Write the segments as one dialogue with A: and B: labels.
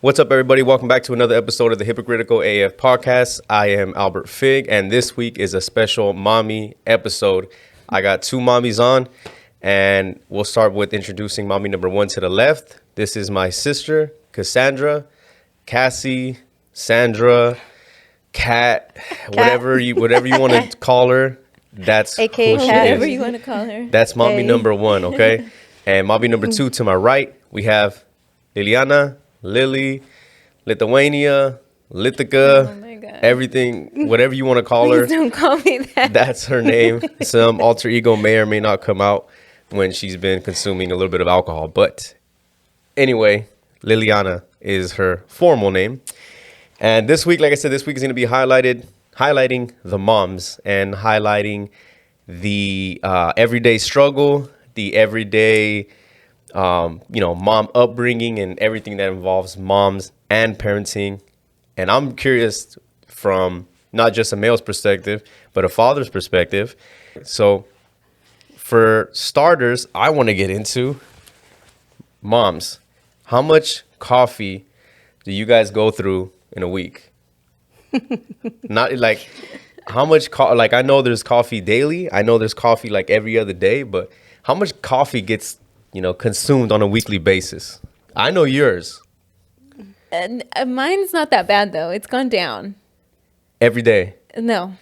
A: What's up, everybody? Welcome back to another episode of the Hypocritical AF podcast. I am Albert Fig, and this week is a special mommy episode. I got two mommies on, and we'll start with introducing mommy number one to the left. This is my sister, Cassandra, Cassie, Sandra, Cat, whatever you want to call her. That's
B: AKA
A: who she
B: whatever
A: is.
B: you want to call her.
A: That's mommy number one, okay? And mommy number two to my right, we have Liliana, Lily, Lithuania, Lithica,
B: Oh my God.
A: everything, whatever you want to call her.
B: Please don't call me that.
A: That's her name. Some alter ego may or may not come out when she's been consuming a little bit of alcohol. But anyway, Liliana is her formal name. And this week, like I said, this week is going to be highlighting the moms and highlighting the everyday struggle, the everyday mom upbringing and everything that involves moms and parenting. And I'm curious from not just a male's perspective, but a father's perspective. So for starters, I want to get into moms. How much coffee do you guys go through in a week? Not like how much like I know there's coffee daily. I know there's coffee like every other day, but how much coffee gets consumed on a weekly basis? I know yours.
B: Mine's not that bad, though. It's gone down.
A: Every day.
B: No.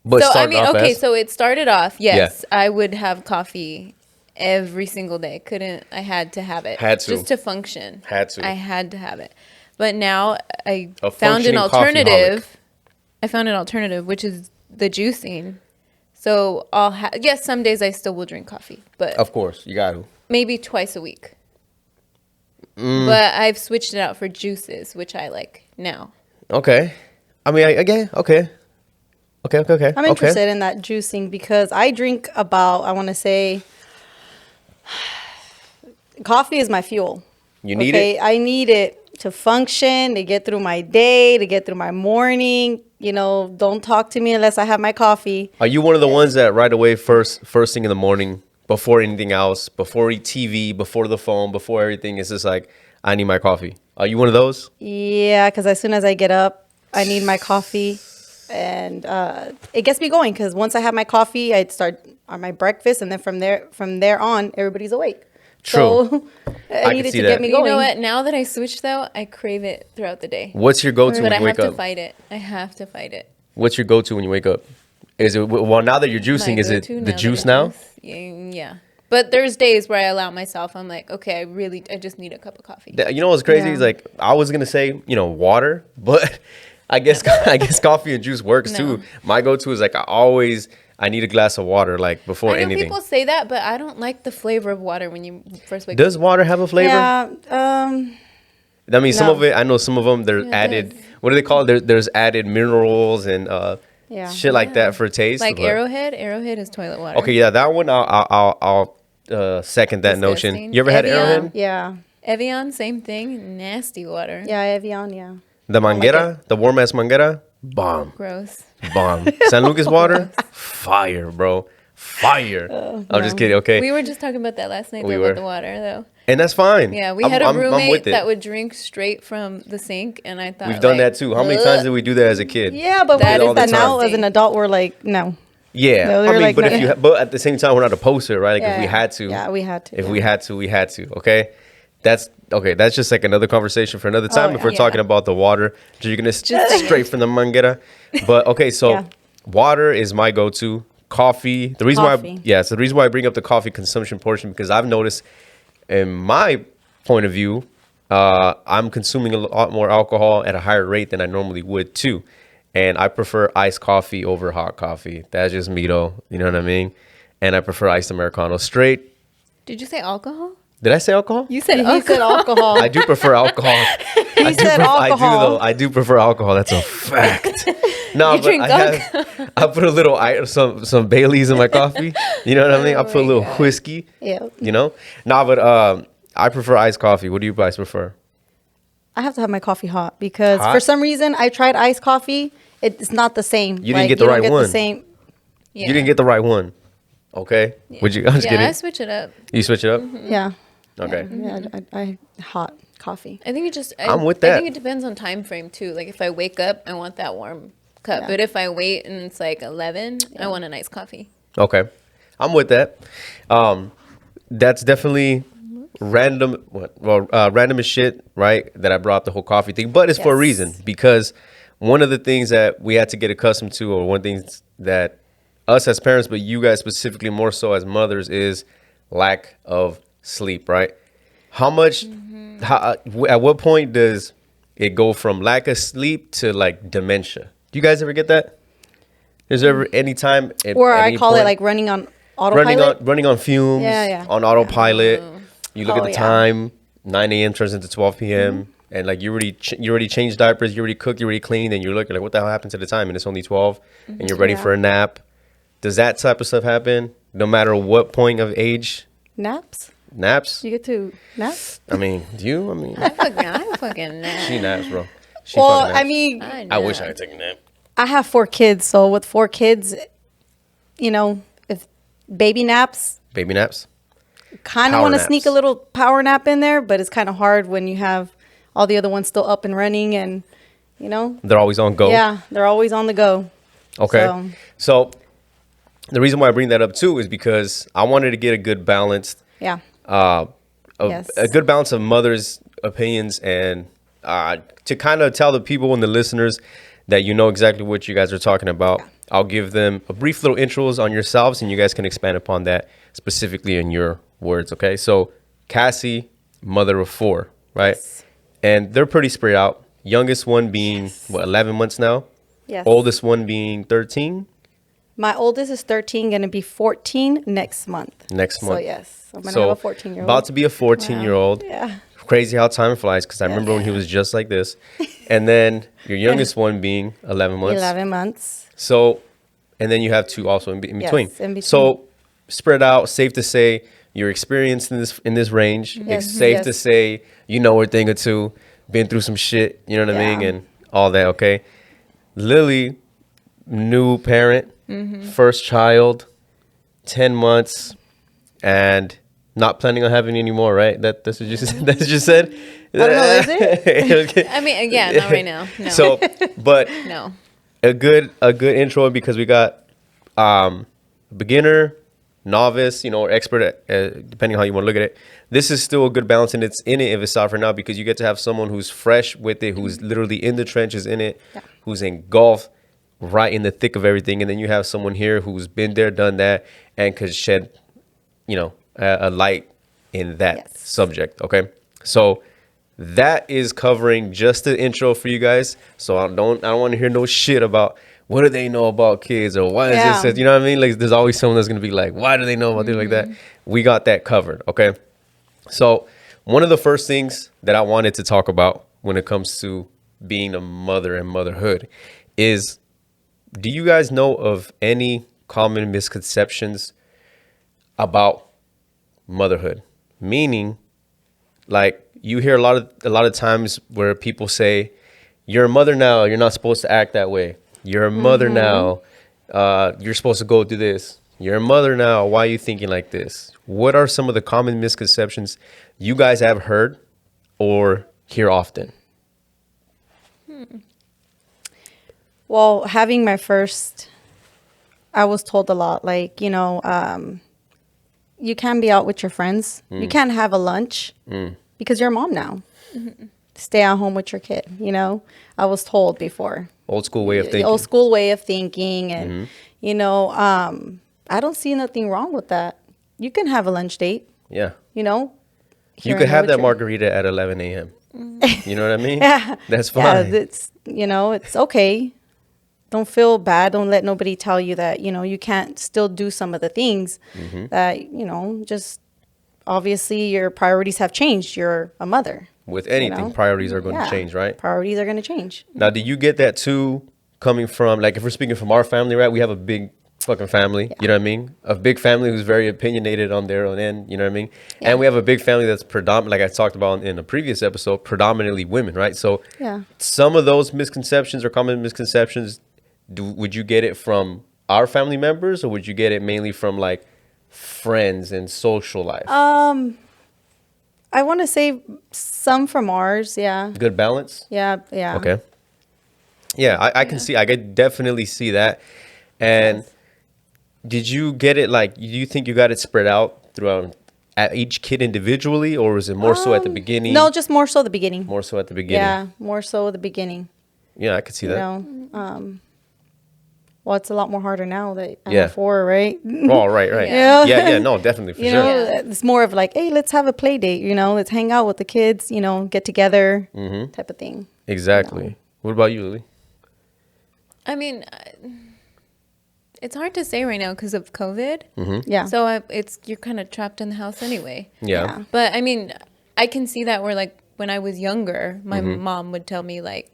A: But
B: So,
A: okay,
B: so it started off, yes, I would have coffee every single day. I had to have it.
A: Had to.
B: Just to function.
A: Had to.
B: I had to have it. But now I
A: A
B: found an
A: functioning
B: alternative. I found an alternative, which is the juicing. So yes, some days I still will drink coffee, but
A: Of course, you got to.
B: maybe twice a week. But I've switched it out for juices, which I like now.
A: Okay. I mean, again, okay.
C: I'm interested in that juicing because I drink about, I want to say, coffee is my fuel.
A: You need it?
C: I need it to function, to get through my day, to get through my morning. Don't talk to me unless I have my coffee.
A: Are you one of the ones that right away, first thing in the morning, before anything else, before TV, before the phone, before everything, it's just like, I need my coffee? Are you one of those?
C: Yeah, because as soon as I get up, I need my coffee. And it gets me going because once I have my coffee, I'd start on my breakfast. And then from there on, everybody's awake.
A: True.
C: So
A: I
C: I needed
A: see
C: to
A: that.
C: get me
B: You
C: going.
B: know what? Now that I switched, though, I crave it throughout the day.
A: What's your go-to
B: But
A: when
B: I
A: you
B: have
A: wake
B: to
A: up?
B: fight it. I have to fight it.
A: What's your go-to when you wake up? Is it, well, now that you're juicing,
B: My
A: is it
B: go-to
A: the
B: that
A: juice
B: it
A: now?
B: is. Yeah. But there's days where I allow myself, I'm like, okay, I just need a cup of coffee.
A: You know what's crazy?
C: Yeah.
A: Is like, I was going to say, water, but I guess coffee and juice works too.
B: No.
A: My go-to is like, I need a glass of water, like, before
B: I know
A: anything.
B: people say that, but I don't like the flavor of water when you first wake
A: Does
B: up.
A: water have a flavor?
C: Yeah.
A: I mean, some
C: No.
A: of it, I know some of them, there's
B: Yeah, it
A: added,
B: does.
A: what do they call it? There's added minerals and
C: Yeah.
A: shit like that for taste.
B: Like
A: but-
B: Arrowhead? Arrowhead is toilet water.
A: Okay, yeah, that one, I'll second that notion.
B: Disgusting.
A: You ever had
B: Evian?
A: Arrowhead?
C: Yeah.
B: Evian, same thing. Nasty water.
C: Yeah. Evian. Yeah.
A: The Manguera, the warm-ass Manguera? Bomb.
B: Gross.
A: Bomb. San Lucas water? Fire, bro. Fire. I'm just kidding, okay?
B: We were just talking about that last night,
A: We
B: though,
A: were.
B: about the water, though.
A: And that's fine.
B: Yeah, we
A: I'm-
B: had a
A: I'm
B: roommate
A: with it.
B: that would drink straight from the sink, and I thought
A: We've done that too. How many times did
B: ugh.
A: we do that as a kid?
C: Yeah, but
B: That
C: we
A: is
C: did that now
B: disgusting.
C: as an adult. We're like, no.
A: Yeah.
C: No, they
A: I
C: were
A: mean,
C: like,
A: but
C: no.
A: if you, but at the same time, we're not opposed to it, right? Like if we
C: Yeah.
A: had to.
C: Yeah, we had to.
A: If
C: yeah.
A: we had to, we had to. Okay. That's okay. That's just like another conversation for another time. If we're
B: yeah.
A: talking about the water, you're gonna straight from the Manguera. But okay, so
C: Yeah.
A: water is my go-to. Coffee. The reason
C: Coffee.
A: so the reason why I bring up the coffee consumption portion because I've noticed, in my point of view, I'm consuming a lot more alcohol at a higher rate than I normally would too, and I prefer iced coffee over hot coffee. That's just me though. You know what I mean? And I prefer iced Americano straight.
B: Did you say alcohol?
A: Did I say alcohol?
B: You said
C: He
B: alcohol.
C: said alcohol.
A: I do prefer alcohol.
C: He said
A: I do
C: alcohol.
A: though. I do prefer alcohol. That's a fact. No,
B: You
A: but
B: drink
A: I put a little some Baileys in my coffee. You know what I mean? I put a little whiskey.
C: Yeah.
A: You know? Nah, but I prefer iced coffee. What do you guys prefer?
C: I have to have my coffee hot because
A: Hot?
C: for some reason I tried iced coffee. It's not the same.
A: You didn't get the right one.
C: same.
B: Yeah.
A: You didn't get the right one. Okay. Would you? I'm just
B: Yeah,
A: kidding.
B: I switch it up.
A: You switch it up.
C: Yeah.
A: Okay.
C: Yeah. I hot. Coffee.
B: I think it just.
A: I'm with
B: I
A: that.
B: think it depends on time frame too. Like if I wake up, I want that warm cup.
C: Yeah.
B: But if I wait and it's like 11, I want a nice coffee.
A: Okay, I'm with that. That's definitely random. Random as shit, right? That I brought up the whole coffee thing, but it's for a
C: Yes.
A: reason, because one of the things that we had to get accustomed to, or one of the things that us as parents, but you guys specifically more so as mothers, is lack of sleep, right? How much? At what point does it go from lack of sleep to like dementia? Do you guys ever get that? Is there ever any time?
C: Or I call it like running on autopilot.
A: running on fumes,
C: Yeah.
A: on autopilot. You look at
C: Oh,
A: the
C: yeah.
A: time, 9 a.m. turns into 12 p.m. And like you already changed diapers, you already cooked, you already cleaned, and you're looking like, what the hell happened to the time? And it's only 12, and you're ready
C: Yeah.
A: for a nap. Does that type of stuff happen? No matter what point of age,
C: Naps.
A: naps.
C: You get to nap.
A: I mean, do you? I mean,
B: I fucking know.
A: she naps, bro. She
C: Well,
A: fucking naps.
C: I mean,
A: I wish I could take a nap.
C: I have 4 kids, so with 4 kids, you know, if baby naps,
A: Baby naps.
C: kind of
A: Power
C: want to
A: naps.
C: sneak a little power nap in there, but it's kind of hard when you have all the other ones still up and running, and you know,
A: They're always on go.
C: yeah, they're always on the go.
A: Okay. So the reason why I bring that up too is because I wanted to get a good balanced,
C: Yeah, Yes.
A: a good balance of mothers' opinions, and to kind of tell the people and the listeners that you know exactly what you guys are talking about. I'll give them a brief little intros on yourselves, and you guys can expand upon that specifically in your words. Okay. So Cassie, mother of 4, right?
C: Yes.
A: And they're pretty spread out. Youngest one being 11 months now.
C: yes.
A: Oldest one being 13.
C: My oldest is 13, gonna be 14 next month.
A: Next month.
C: So yes, I'm gonna have a 14-year-old.
A: About to be a 14-year-old.
C: Yeah.
A: Crazy how time flies, because I remember when he was just like this. And then your youngest one being 11 months.
C: 11 months.
A: So, and then you have 2 also in
C: Yes,
A: between.
C: in between.
A: So, spread out. Safe to say you're experienced in this range.
C: Yes,
A: It's safe
C: yes.
A: to say you know a thing or two. Been through some shit. You know what I mean,
C: Yeah.
A: and all that. Okay. Lily, new parent, first child, 10 months, and not planning on having any more. Right? That's what you said. That's what you said.
C: I don't know, is it?
B: I mean, yeah, not right now. No.
A: So, but
B: no.
A: a good intro, because we got beginner, novice, or expert, depending how you want to look at it. This is still a good balance, and it's in it if it's out for now, because you get to have someone who's fresh with it, who's literally in the trenches in it, who's engulfed right in the thick of everything, and then you have someone here who's been there, done that, and could shed, a light in that
C: Yes.
A: subject. Okay, so that is covering just the intro for you guys. So I don't want to hear no shit about what do they know about kids, or why is
C: Yeah.
A: this? You know what I mean? Like, there's always someone that's gonna be like, why do they know about things like that? We got that covered. Okay. So one of the first things that I wanted to talk about when it comes to being a mother and motherhood is, do you guys know of any common misconceptions about motherhood? Meaning, like, you hear a lot of times where people say, you're a mother now, you're not supposed to act that way. You're a mother now, you're supposed to go do this. You're a mother now, why are you thinking like this? What are some of the common misconceptions you guys have heard or hear often?
C: Well, having my first, I was told a lot, like, you can be out with your friends. You can't have a lunch because you're a mom now. Stay at home with your kid, I was told before.
A: Old school way of
C: The
A: thinking.
C: old school way of thinking. And, I don't see nothing wrong with that. You can have a lunch date,
A: Yeah.
C: here
A: You
C: and
A: could
C: there
A: have
C: with
A: that
C: your-
A: margarita at 11 a.m. You know what I mean?
C: Yeah.
A: That's
C: Yeah,
A: fine.
C: it's okay. Don't feel bad. Don't let nobody tell you that, you can't still do some of the things that, just obviously your priorities have changed. You're a mother.
A: With anything,
C: know?
A: priorities are going to
C: Yeah.
A: change, right?
C: Priorities are going to change.
A: Now, do you get that too, coming from, like, if we're speaking from our family, right? We have a big fucking family, you know what I mean? A big family who's very opinionated on their own end, you know what I mean?
C: Yeah.
A: And we have a big family that's predominant, like I talked about in a previous episode, predominantly women, right? So
C: Yeah.
A: some of those misconceptions or common misconceptions, would you get it from our family members, or would you get it mainly from like friends and social life?
C: I want to say some from ours. Yeah.
A: Good balance.
C: Yeah. Yeah.
A: Okay. Yeah, I can see. I could definitely see that. And
C: Yes.
A: did you get it like? Do you think you got it spread out throughout at each kid individually, or was it more so at the beginning?
C: No, just more so the beginning.
A: More so at the beginning.
C: Yeah, more so the beginning.
A: Yeah, I could see
C: You
A: that.
C: know, well, it's a lot more harder now that I
A: Yeah.
C: have 4, right?
A: Oh, right, right.
C: Yeah.
A: Yeah, no, definitely for
C: You
A: sure.
C: know,
B: Yeah.
C: it's more of like, hey, let's have a play date. You know, let's hang out with the kids. You know, get together, type of thing.
A: Exactly. What about you, Lily?
B: I mean, it's hard to say right now because of COVID.
C: Yeah.
B: So you're kind of trapped in the house anyway.
A: Yeah.
B: But I mean, I can see that where like when I was younger, my mom would tell me like,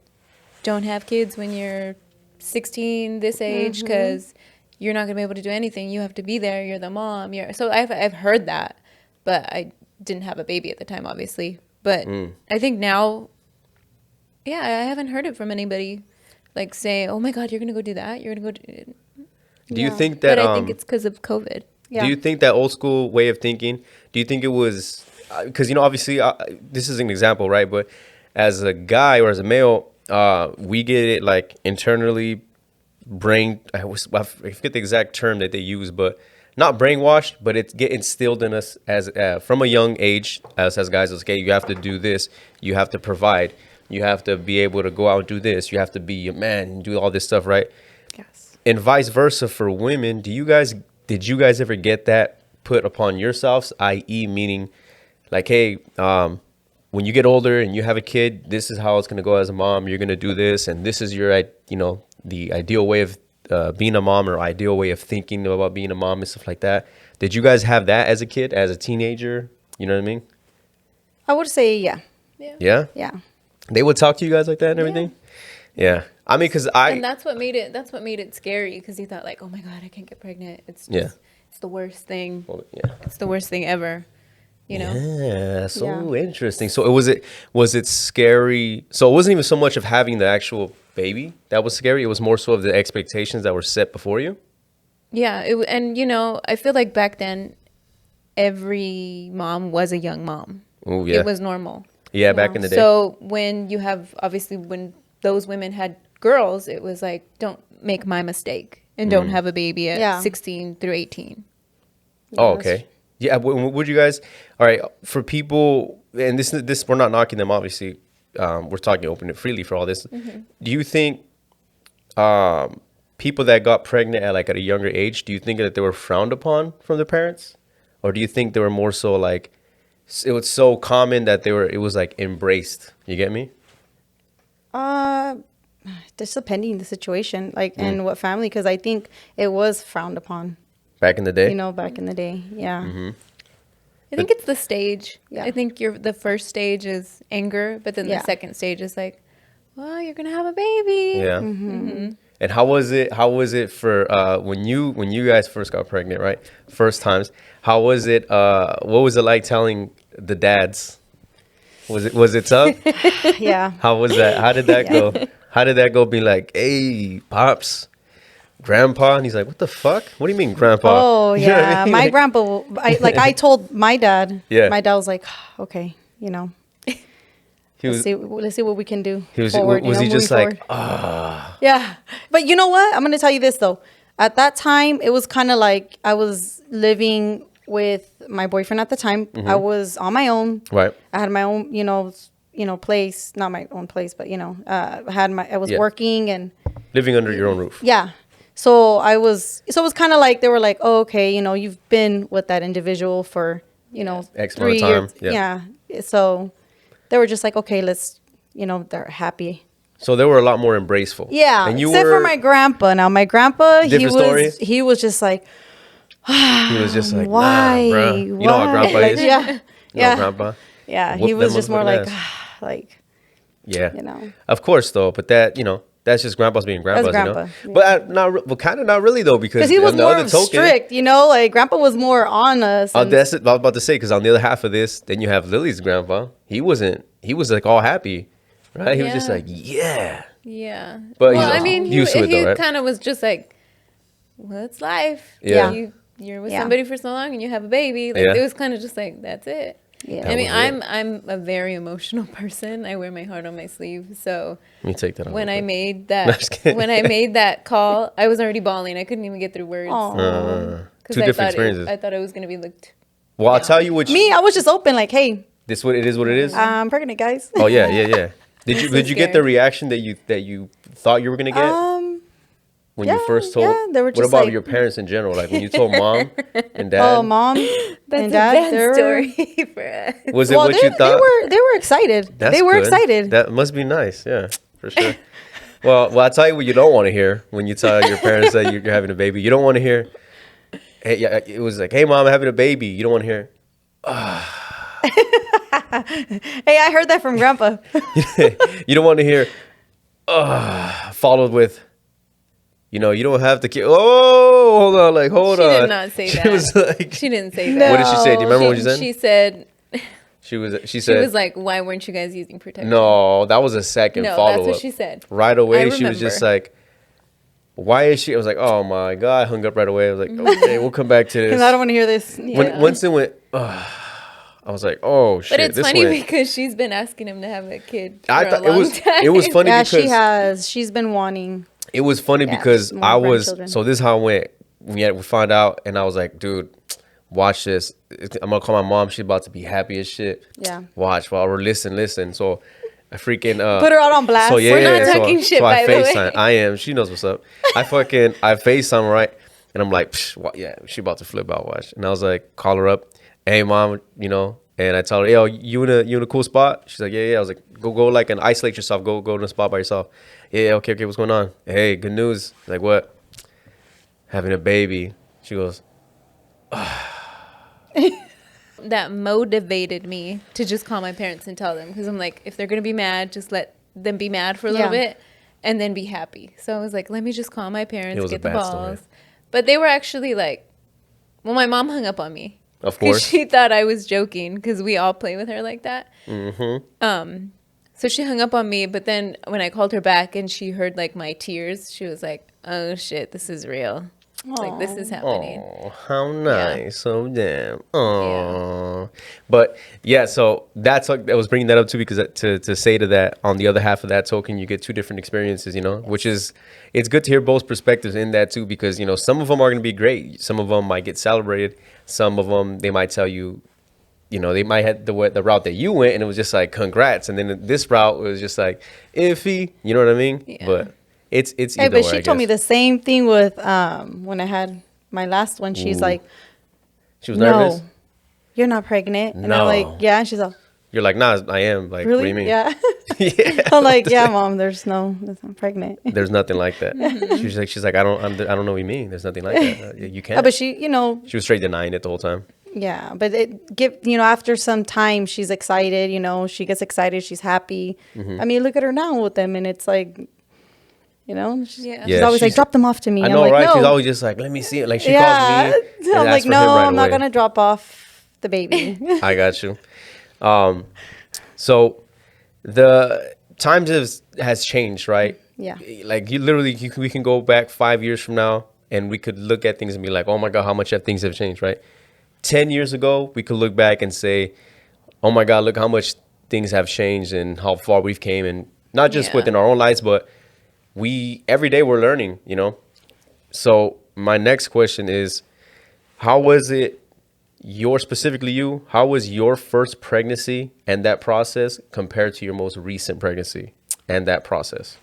B: don't have kids when you're 16, this age, because you're not gonna be able to do anything. You have to be there. You're the mom. So I've heard that, but I didn't have a baby at the time, obviously. But I think now, yeah, I haven't heard it from anybody, like say, oh my God, you're gonna go do that. You're gonna go.
A: Do you think that?
B: But I think it's because of COVID.
C: Yeah.
A: Do you think that old school way of thinking? Do you think it was? Because obviously, this is an example, right? But as a guy or as a male, we get it like internally brain. I forget the exact term that they use, but not brainwashed, but it's get instilled in us as from a young age as guys. It's, okay, you have to do this. You have to provide. You have to be able to go out and do this. You have to be a man and do all this stuff, right?
C: Yes.
A: And vice versa for women. Did you guys ever get that put upon yourselves? I.e., meaning like, hey, when you get older and you have a kid, this is how it's going to go as a mom. You're going to do this, and this is your, the ideal way of being a mom or ideal way of thinking about being a mom and stuff like that. Did you guys have that as a kid, as a teenager? You know what I mean?
C: I would say, yeah.
A: Yeah?
C: Yeah.
A: They would talk to you guys like that and everything? Yeah. I mean, because
B: And that's what made it scary, because you thought like, oh my God, I can't get pregnant. It's just, it's the worst thing.
A: Well, yeah.
B: It's the worst thing ever. You know?
A: Yeah, so
C: Yeah.
A: interesting. So was it scary? So it wasn't even so much of having the actual baby that was scary. It was more so of the expectations that were set before you.
B: Yeah. And I feel like back then, every mom was a young mom.
A: Oh yeah,
B: It was normal.
A: yeah. Back in the day.
B: So when you have, obviously, when those women had girls, it was like, don't make my mistake and don't have a baby at
C: Yeah.
B: 16 through 18.
A: Oh, okay. Yeah. Would you guys? All right. For people, and this we're not knocking them. Obviously, we're talking open and freely for all this. Do you think people that got pregnant at a younger age, do you think that they were frowned upon from their parents, or do you think they were more so like it was so common that it was like embraced? You get me?
C: Just depending the situation, like, and what family, because I think it was frowned upon,
A: Back in the day.
C: back in the day. Yeah.
B: I think it's the stage.
C: Yeah.
B: I think the first stage is anger, but then
C: Yeah.
B: the second stage is like, well, you're gonna have a baby.
A: Yeah. And how was it? How was it for when you guys first got pregnant, right? First times. How was it? What was it like telling the dads? Was it tough?
C: Yeah.
A: How was that? How did that go? How did that go? Being like, hey, pops, grandpa, and he's like, what the fuck? What do you mean, grandpa?
C: Oh
A: You know what I
C: yeah,
A: mean?
C: my
A: Like,
C: grandpa. I told my dad.
A: Yeah.
C: My dad was like, okay,
A: he
C: let's see what we can do.
A: He was.
C: forward,
A: Was he
C: moving
A: just like,
C: forward. Yeah, but you know what? I'm gonna tell you this though. At that time, it was kind of like I was living with my boyfriend at the time. I was on my own.
A: right?
C: I had my own, place. Not my own place, but I was
A: Yeah.
C: working and.
A: Living under your own roof.
C: Yeah. So it was kind of like they were like, oh, okay, you've been with that individual for,
A: X amount
C: 3
A: of time,
C: years.
A: yeah.
C: Yeah. So they were just like, okay, let's, they're happy.
A: So they were a lot more embraceful.
C: Yeah.
A: And you
C: except
A: were.
C: for my grandpa. Now my grandpa,
A: Different story?
C: he was just like,
A: He was just like,
C: why?
A: nah, bruh. You know how grandpa
C: Like,
A: is.
C: yeah.
A: You know
C: Yeah.
A: grandpa.
C: Yeah.
A: Whoop
C: He was
A: them
C: just more
A: motherfucking
C: like,
A: ass.
C: like,
A: Yeah. Of course, though. But that's just grandpa's being grandpa's,
C: grandpa, yeah.
A: But kind of not really, though, because
C: he was
A: on the
C: more
A: other token,
C: strict, like grandpa was more on us. and-
A: that's it, I was about to say, because on the other half of this, then you have Lily's grandpa. He was like all happy, right? He was just
B: Yeah.
A: like, yeah.
B: Yeah.
A: But
B: well,
A: he's
B: I mean,
A: used to it, though, right?
B: kind of was just like, well, it's life.
A: Yeah.
B: You're with
C: Yeah.
B: somebody for so long and you have a baby. Like,
A: Yeah.
B: it was kind of just like, that's it.
C: Yeah.
A: That
B: I mean,
A: was it.
B: I'm a very emotional person. I wear my heart on my sleeve. So
A: Let me take that off.
B: when I
A: real quick.
B: made
A: No, I'm
B: that
A: just kidding.
B: when I made that call, I was already bawling. I couldn't even get through words
C: Aw.
B: because
A: Two different experiences.
B: I thought it was gonna be looked.
A: Well, I'll
B: down.
A: tell you what.
C: Me, I was just open, like, hey,
A: This what it is. What it is.
C: I'm pregnant, guys.
A: Oh yeah, yeah, yeah. Did
B: I'm
A: you
B: so
A: did you get the
B: scared.
A: reaction that you thought you were gonna get when you
C: yeah,
A: first told?
C: yeah, they were
A: What
C: just
A: about
C: like-
A: your parents in general? Like when you told mom and dad.
C: Oh, mom
B: That's
C: and
B: a
C: dad,
B: bad
C: they were,
B: story for us.
A: Was it
C: well,
A: what
C: they,
A: you thought?
C: they were excited.
A: That's
C: they were
A: good.
C: excited.
A: That must be nice. Yeah, for sure. Well, I'll tell you what you don't want to hear when you tell your parents that you're having a baby. You don't want to hear. Hey, yeah, it was like, hey, mom, I'm having a baby. You don't want to hear.
C: Hey, I heard that from grandpa.
A: You don't want to hear. Followed with. You don't have the kid. Oh, hold on, like hold
B: She
A: on.
B: did not say
A: She
B: that.
A: was like,
B: She didn't say
C: No.
B: that.
A: what did she say? Do you remember what she said?
B: She said
A: She
B: she
A: said
B: was like, "Why weren't you guys using protection?"
A: no. That was a second
B: No,
A: follow
B: that's
A: up.
B: what she said.
A: Right away,
B: I
A: she was just
B: remember.
A: like, "Why is she?" I was like, "Oh my god!" I hung up right away. I was like, "Okay, we'll come back to
C: Because
A: this."
C: I don't want to hear this. Yeah.
A: Once it went, I was like, "Oh shit!"
B: But it's
A: this
B: funny
A: went.
B: because she's been asking him to have a kid for
A: I
B: a
A: thought
B: long
A: it was
B: time.
A: it was funny
C: Yeah,
A: because
C: she has. She's been wanting.
A: it was funny
C: Yeah,
A: because
C: more
A: I was
C: grandchildren.
A: so this is how it went. We found out, and I was like, "Dude, watch this. I'm gonna call my mom. She's about to be happy as shit.
C: Yeah.
A: Watch while we're listen." So I freaking
C: Put her out on blast.
A: So yeah,
B: We're not
A: so,
B: talking shit,
A: so I
B: by the way.
A: FaceTime. I am. She knows what's up. I FaceTime, right, and I'm like, yeah, she about to flip out. Watch, and I was like, call her up. Hey, mom, and I tell her, yo, you in a cool spot? She's like, yeah. I was like, go like and isolate yourself. Go in a spot by yourself. Yeah, okay. What's going on? Hey, good news. Like what? Having a baby. She goes,
B: That motivated me to just call my parents and tell them because I'm like, if they're gonna be mad, just let them be mad for a little
C: Yeah.
B: bit and then be happy. So I was like, let me just call my
A: It
B: parents,
A: was a
B: get the
A: bad
B: balls.
A: story.
B: But they were actually like, well, my mom hung up on me.
A: of
B: 'Cause
A: course.
B: she thought I was joking because we all play with her like that. So she hung up on me, but then when I called her back and she heard like my tears, she was like, "Oh shit, this is real. Like this is happening."
A: Oh, how nice. So damn. Oh. But yeah, so that's what I was bringing that up too because to say to that on the other half of that token, you get two different experiences, which is it's good to hear both perspectives in that too because some of them are going to be great. Some of them might get celebrated. Some of them they might tell you, they might have the route that you went and it was just like congrats, and then this route was just like iffy. You know what I mean?
B: Yeah.
A: But it's
C: Hey,
A: either
C: but
A: way,
C: she
A: I
C: told me
A: guess.
C: the same thing with when I had my last one. She's
A: Ooh.
C: like,
A: She was nervous.
C: "No, you're not pregnant." And
A: No.
C: I'm like, "Yeah." And she's like,
A: You're like, nah, I am. Like,
C: "Really?
A: what do you mean?
C: Yeah."
A: Yeah.
C: I'm like, "Yeah, mom. I'm pregnant."
A: There's nothing like that. She's like, I don't know what you mean. There's nothing like that. You
C: Yeah,
A: can't.
C: but she
A: She was straight denying it the whole time.
C: yeah, but after some time, she's excited. She gets excited. She's happy.
A: Mm-hmm.
C: I mean, look at her now with them, and it's like, she's,
B: Yeah.
C: she's always like, "Drop them off to me."
A: I
C: I'm
A: know,
C: like,
A: right?
C: "No."
A: She's always just like, let me see it. Like she
C: yeah.
A: calls me. And
C: I'm like,
A: asks for
C: "No,
A: him right
C: I'm not
A: away."
C: gonna drop off the baby."
A: I got you. So the times has changed, right?
C: Yeah.
A: Like we can go back 5 years from now and we could look at things and be like, oh my God, how much have things have changed, right? 10 years ago, we could look back and say, oh my God, look how much things have changed and how far we've came, and not just
B: Yeah.
A: within our own lives, but every day we're learning, So my next question is, how was it how was your first pregnancy and that process compared to your most recent pregnancy and that process?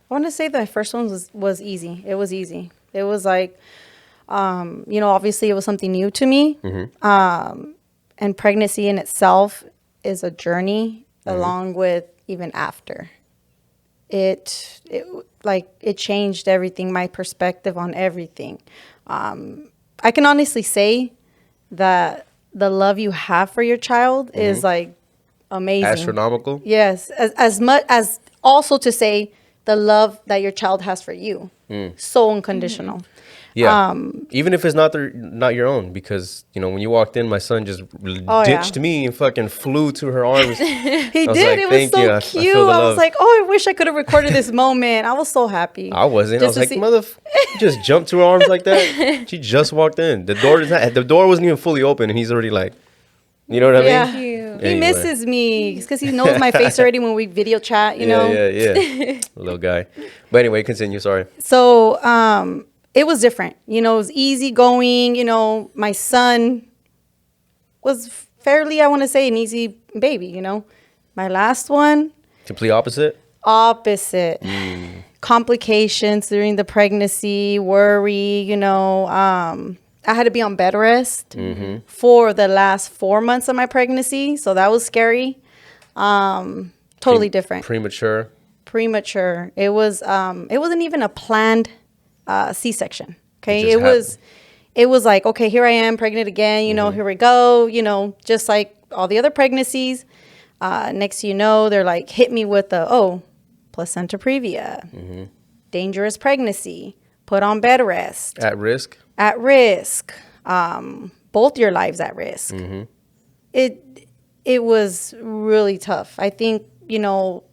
C: I want to say that my first one was easy. It was easy. It was like, obviously it was something new to me. And pregnancy in itself is a journey along with even after. It changed everything, my perspective on everything. I can honestly say that the love you have for your child is like amazing.
A: Astronomical?
C: Yes, as much as also to say the love that your child has for you, so unconditional.
A: Yeah. Even if it's not your own, because when you walked in, my son just ditched me and fucking flew to her arms.
C: He
A: was
C: did.
A: like,
C: It was
A: "Thank
C: so
A: you. I
C: cute.
A: feel the
C: I was
A: love."
C: like, oh, I wish I could have recorded this moment. I was so happy.
A: I wasn't. I was
C: Just to
A: like,
C: see-
A: you just jumped to her arms like that. She just walked in. The door wasn't even fully open, and he's already like, You know what I
C: Yeah.
A: mean?
B: Cute.
C: He
A: Anyway.
C: misses me because he knows my face already when we video chat, you know?
A: Yeah. Little guy. But anyway, continue. Sorry.
C: So it was different. You know, it was easygoing. You know, my son was fairly, I want to say, an easy baby, you know. My last one,
A: Complete opposite.
C: opposite. Complications during the pregnancy, worry, you know. I had to be on bed rest for the last 4 months of my pregnancy. So that was scary. Totally different. Premature. It wasn't even a planned C-section. Okay. It was like, okay, here I am pregnant again, you know, here we go, you know, just like all the other pregnancies. Next thing you know, they're like, hit me with placenta previa, dangerous pregnancy, put on bed rest.
A: At risk.
C: At risk. Both your lives at risk. It was really tough. I think, you know,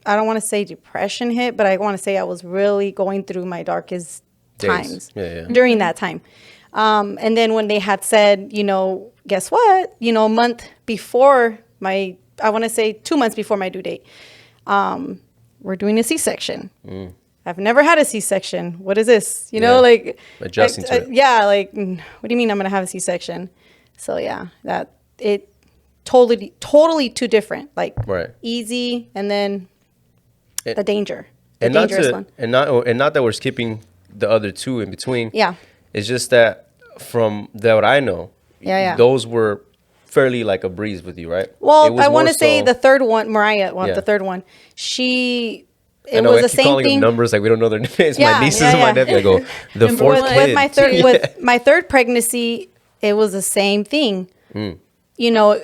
C: I don't want to say depression hit, but I want to say I was really going through my darkest times during that time. And then when they had said, you know, guess what? You know, a month before I want to say 2 months before my due date, we're doing a C-section. I've never had a C-section. What is this? You know, like
A: adjusting to it.
C: Yeah, like what do you mean I'm gonna have a C-section? So yeah, that it totally two different. Like easy and then the danger, the dangerous one.
A: And not that we're skipping the other two in between.
C: Yeah,
A: it's just that from what I know, those were fairly like a breeze with you, right?
C: Well, I want to say the third one, Mariah, the third one, it was the same thing.
A: Numbers like we don't know their names. My nieces and my nephew. I go the fourth kid.
C: With my third pregnancy, it was the same thing. You know,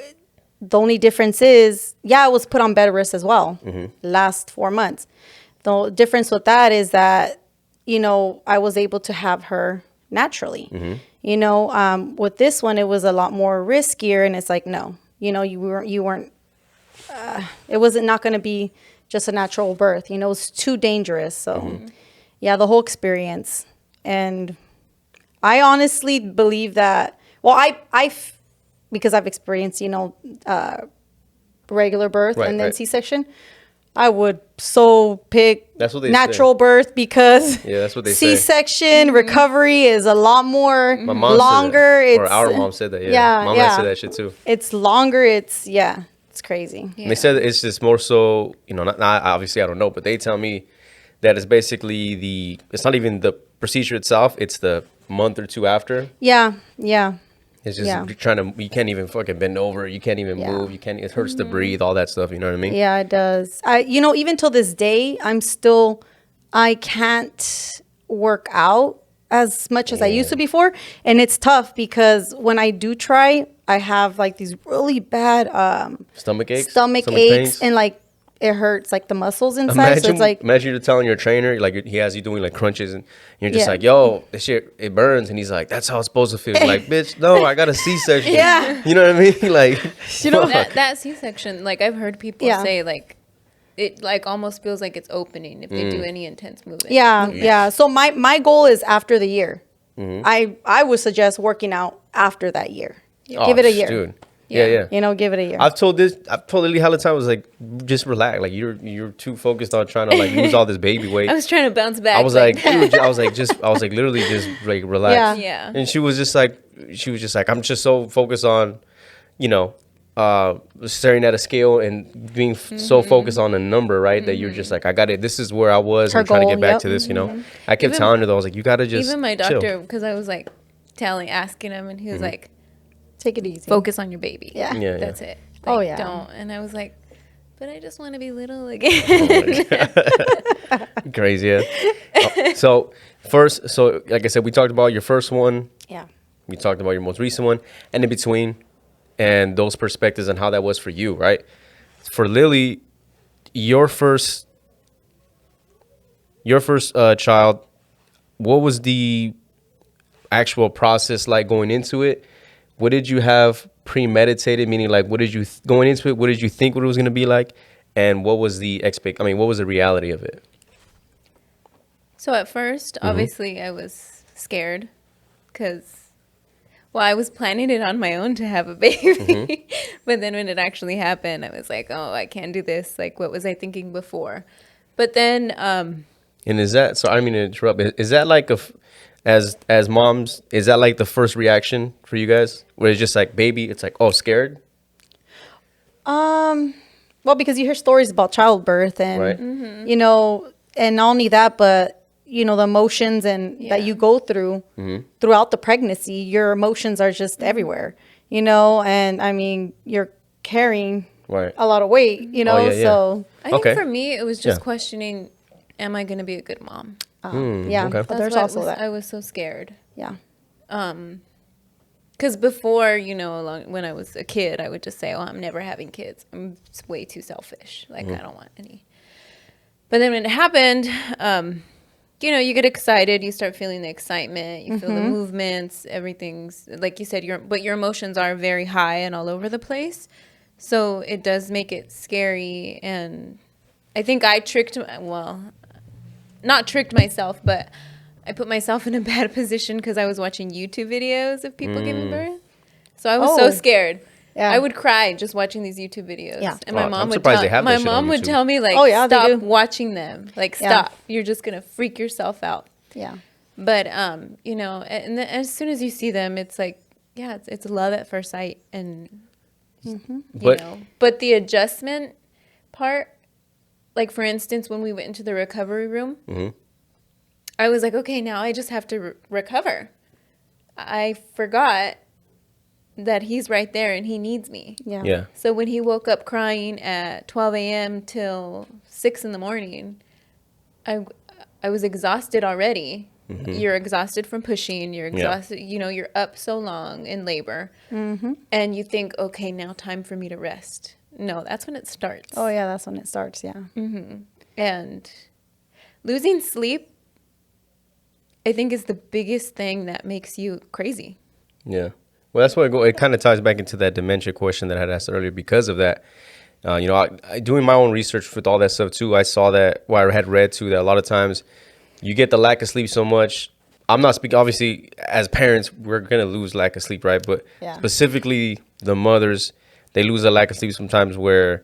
C: the only difference is, it was put on bed rest as well. Last 4 months. The difference with that is that, you know, I was able to have her naturally. You know, with this one, it was a lot more riskier, and it's like, no, you know, you weren't. It wasn't not going to be just a natural birth, you know, it's too dangerous. So the whole experience. And I honestly believe that, because I've experienced, you know, regular birth and then C-section, I would pick natural birth because
A: that's what they
C: C-section recovery is a lot more longer.
A: Or our mom said that. Mom said that shit too.
C: It's longer. It's crazy.
A: And they said it's just more so, you know, not obviously I don't know, but they tell me that it's basically it's not even the procedure itself, it's the month or two after.
C: Yeah.
A: It's just you can't even fucking bend over, you can't even move, it hurts to breathe, all that stuff, you know what I mean?
C: Yeah, it does. You know, even till this day, I can't work out as much as I used to before. And it's tough because when I do try, I have like these really bad
A: stomach aches
C: pains. And like it hurts like the muscles inside. So it's like,
A: imagine you're telling your trainer, like he has you doing like crunches, and you're just like, yo, this shit, it burns, and he's like, that's how it's supposed to feel. Like, bitch, no, I got a C-section. You know what I mean? Like,
B: you know, that C-section, like I've heard people say like it like almost feels like it's opening if they do any intense movement. So my goal is after the year. I would suggest working out after that year. Give it a year.
A: Dude. Yeah.
C: You know, give it a year.
A: I've told Lily how the time was like, just relax. Like you're too focused on trying to like lose all this baby weight.
B: I was trying to bounce back.
A: I was like literally just like relax.
B: Yeah.
A: And she was just like, I'm just so focused on, you know, staring at a scale and being so focused on a number, right? That you're just like, I got it. This is where I was. I'm trying to get back to this, you know. I kept telling her though, I was like, you gotta just
B: even my doctor, because I was like asking him, and he was like,
C: take it easy.
B: Focus on your baby.
C: Yeah.
B: That's it.
C: Like,
B: don't. And I was like, but I just want to be little again.
A: Crazy. Yeah. So like I said, we talked about your first one.
C: Yeah.
A: We talked about your most recent one, and in between, and those perspectives and how that was for you, right? For Lily, your first child, what was the actual process like going into it? What did you have premeditated? Meaning, like, what did you going into it? What did you think what it was going to be like? And what was the what was the reality of it?
B: So at first, obviously, I was scared because, Well, I was planning it on my own to have a baby. But then when it actually happened, I was like, oh, I can't do this. Like, what was I thinking before? But then,
A: And is that, so I don't mean to interrupt, is that like as moms, is that like the first reaction for you guys? Where it's just like baby, it's like, oh, scared?
C: Well, because you hear stories about childbirth and,
A: Right.
C: you know, and not only that, but, you know, the emotions and that you go through throughout the pregnancy, your emotions are just everywhere, you know, and I mean, you're carrying
A: Right.
C: a lot of weight, you know,
A: yeah, yeah.
C: so
B: I think
A: Okay.
B: for me, it was just
A: Yeah.
B: questioning, am I going to be a good mom?
C: yeah,
A: okay.
C: but
B: That's
C: there's
B: what
C: also that.
B: I was so scared.
C: Yeah.
B: Because before, you know, when I was a kid, I would just say, oh, I'm never having kids. I'm just way too selfish. Like, I don't want any. But then when it happened, you know, you get excited. You start feeling the excitement. You feel the movements. Everything's, like you said, but your emotions are very high and all over the place. So it does make it scary. And I think I not tricked myself, but I put myself in a bad position because I was watching YouTube videos of people giving birth. So I was so
C: Oh.
B: scared.
C: Yeah.
B: I would cry just watching these YouTube videos.
C: Yeah.
B: And my mom
A: I'm
B: would
A: surprised
B: tell
A: they have
B: my
A: that shit on
B: mom would
A: YouTube.
B: tell me like,
C: Oh, yeah, they
B: stop
C: do.
B: watching them. Like,
C: Yeah.
B: stop. You're just gonna freak yourself out.
C: Yeah.
B: But you know, and then as soon as you see them, it's like, yeah, it's love at first sight, and you
A: But-
B: know. But the adjustment part, like for instance, when we went into the recovery room, I was like, okay, now I just have to recover. I forgot that he's right there and he needs me.
C: Yeah.
A: Yeah.
B: So when he woke up crying at 12 a.m. till 6 in the morning, I was exhausted already. You're exhausted from pushing. You're exhausted. You know, you're up so long in labor. And you think, okay, now time for me to rest. No, that's when it starts.
C: Oh, yeah, that's when it starts. Yeah.
B: And losing sleep, I think, is the biggest thing that makes you crazy.
A: Yeah. Well, that's why it kind of ties back into that dementia question that I had asked earlier because of that. You know, I doing my own research with all that stuff too. I saw that, I had read too, that a lot of times you get the lack of sleep so much. I'm not speaking, obviously, as parents, we're going to lose lack of sleep, right? But
C: Yeah.
A: specifically the mothers, they lose a lack of sleep sometimes where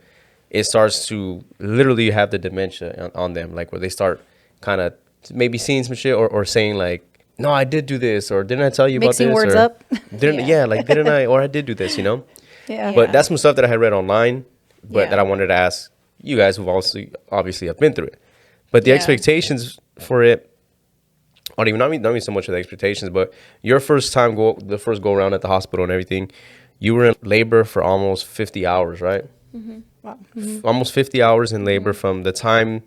A: it starts to literally have the dementia on them, like where they start kind of maybe seeing some shit or saying like, no, I did do this, or didn't I tell you
C: Mixing
A: about this?
C: words
A: Or,
C: up.
A: Didn't,
B: Yeah.
A: like, didn't I, or I did do this, you know?
C: Yeah.
A: But that's some stuff that I had read online, but
B: Yeah.
A: that I wanted to ask you guys who've obviously have been through it. But the
B: Yeah.
A: expectations for it, or even not even so much of the expectations, but your first time the first go around at the hospital and everything, you were in labor for almost 50 hours, right?
C: Wow.
A: Almost 50 hours in labor from the time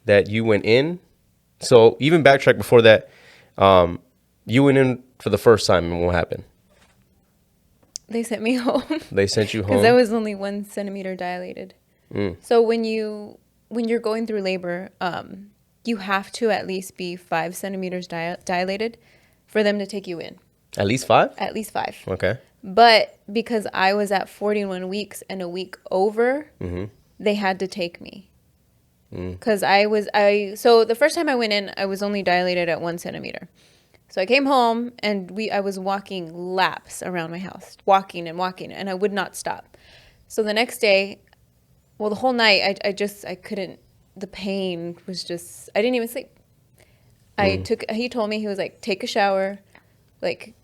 A: that you went in. So even backtrack before that, you went in for the first time and what happened?
B: They sent me home.
A: They sent you home.
B: Because I was only 1 centimeter dilated. So when you're going through labor, you have to at least be 5 centimeters dilated for them to take you in.
A: At least 5?
B: At least 5.
A: Okay.
B: But because I was at 41 weeks and a week over, they had to take me. Because so the first time I went in, I was only dilated at 1 centimeter. So I came home and I was walking laps around my house, walking, and I would not stop. So the next day, well, the whole night, I couldn't, the pain was just, I didn't even sleep. He told me, he was like, take a shower, like,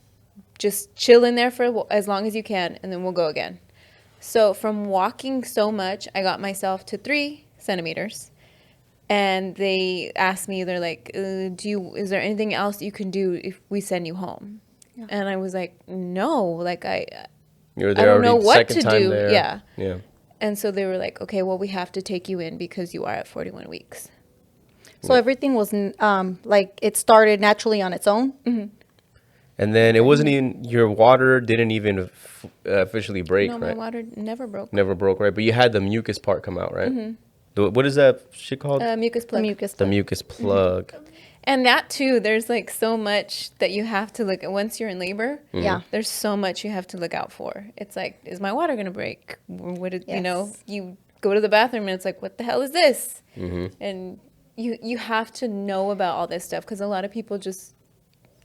B: just chill in there for as long as you can, and then we'll go again. So from walking so much, I got myself to 3 centimeters. And they asked me, they're like, is there anything else you can do if we send you home? Yeah. And I was like, no, like
A: You were
B: I
A: there
B: don't know
A: already,
B: what
A: second
B: to
A: time
B: do.
A: there.
B: Yeah.
A: Yeah.
B: And so they were like, okay, well, we have to take you in because you are at 41 weeks.
C: So everything was like it started naturally on its own.
A: And then it wasn't even, your water didn't even officially break,
B: No,
A: right?
B: my water never broke.
A: Never broke, right? But you had the mucus part come out, right? What is that shit called?
B: Mucus
C: The
B: plug.
C: mucus.
A: The mucus plug.
B: And that too, there's like so much that you have to look at once you're in labor.
C: Yeah.
B: There's so much you have to look out for. It's like, is my water gonna break? You know,
C: Yes.
B: you go to the bathroom and it's like, what the hell is this? And you have to know about all this stuff because a lot of people just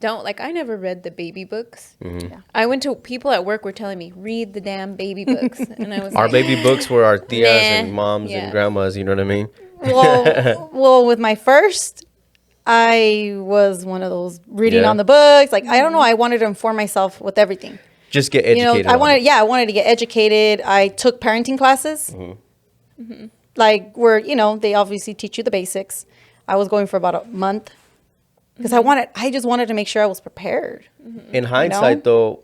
B: don't like. I never read the baby books.
C: Yeah.
B: I went to people at work were telling me read the damn baby books, and I was
A: Our
B: like,
A: baby books were our tias and
B: Nah.
A: moms
B: Yeah.
A: and grandmas. You know what I mean?
C: Well, with my first, I was one of those reading
A: Yeah.
C: on the books. Like, I don't know. I wanted to inform myself with everything.
A: Just get
C: You know,
A: educated.
C: I
A: on
C: wanted,
A: it.
C: yeah, I wanted to get educated. I took parenting classes, like where, you know, they obviously teach you the basics. I was going for about a month because I just wanted to make sure I was prepared.
A: In hindsight,
C: know?
A: though,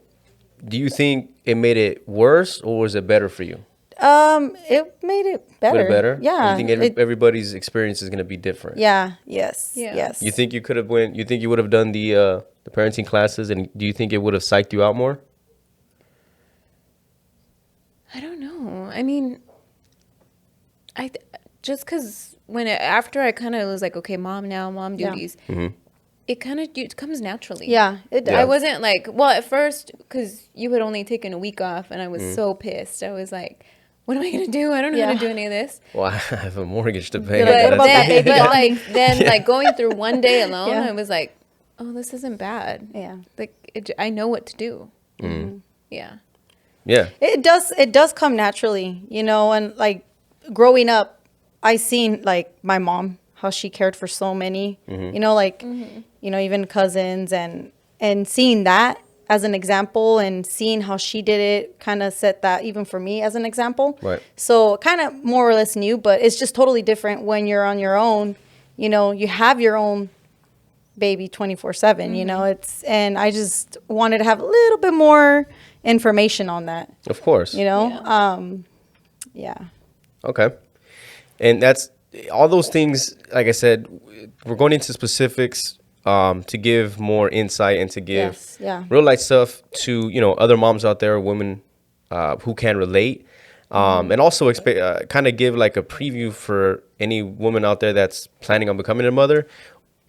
A: do you think it made it worse or was it better for you?
C: It made it better.
A: Made it better?
C: Yeah.
A: You think everybody's experience is going to be different?
C: Yeah. Yes.
B: Yeah.
C: Yes.
A: You think you could have went? You think you would have done the parenting classes, and do you think it would have psyched you out more?
B: I don't know. I mean, just because after I kind of was like, okay, mom
C: Yeah.
B: duties,
A: Mm-hmm.
B: it comes naturally.
C: Yeah. It does.
B: I wasn't like, well, at first, because you had only taken a week off, and I was so pissed. I was like, what am I gonna do? I don't know how to do any of this.
A: Well, I have a mortgage to pay.
C: You're like, what
B: But
C: about that
B: then,
C: baby
B: but
C: bonding?
B: like going through one day alone,
C: Yeah.
B: I was like, oh, this isn't bad.
C: Yeah.
B: Like I know what to do. Yeah.
A: Yeah.
C: It does come naturally, you know, and like growing up, I seen like my mom, how she cared for so many, you know, like, you know, even cousins and seeing that as an example and seeing how she did it kind of set that even for me as an example.
A: Right.
C: So kind of more or less new, but it's just totally different when you're on your own, you know, you have your own baby 24/7, you know, and I just wanted to have a little bit more information on that,
A: Of course.
C: you know?
B: Yeah.
C: Yeah.
A: Okay. And that's all those things, like I said, we're going into specifics to give more insight and to give
C: Yes, yeah.
A: real life stuff to, you know, other moms out there, women who can relate. And also kind of give like a preview for any woman out there that's planning on becoming a mother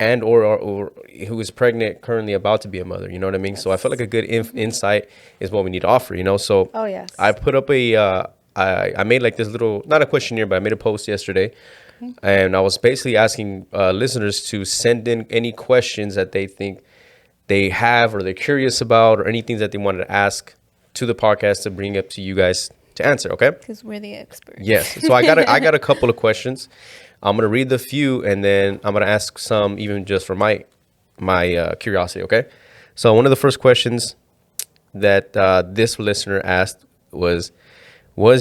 A: and or who is pregnant, currently about to be a mother. You know what I mean? So I feel like a good insight is what we need to offer, you know? So
C: Oh, yes.
A: I put up I made like this little, not a questionnaire, but I made a post yesterday. And I was basically asking listeners to send in any questions that they think they have or they're curious about or anything that they wanted to ask to the podcast to bring up to you guys to answer. Okay.
B: Because we're the experts.
A: Yes. So I got a couple of questions. I'm going to read the few and then I'm going to ask some even just for my curiosity. Okay. So one of the first questions that this listener asked was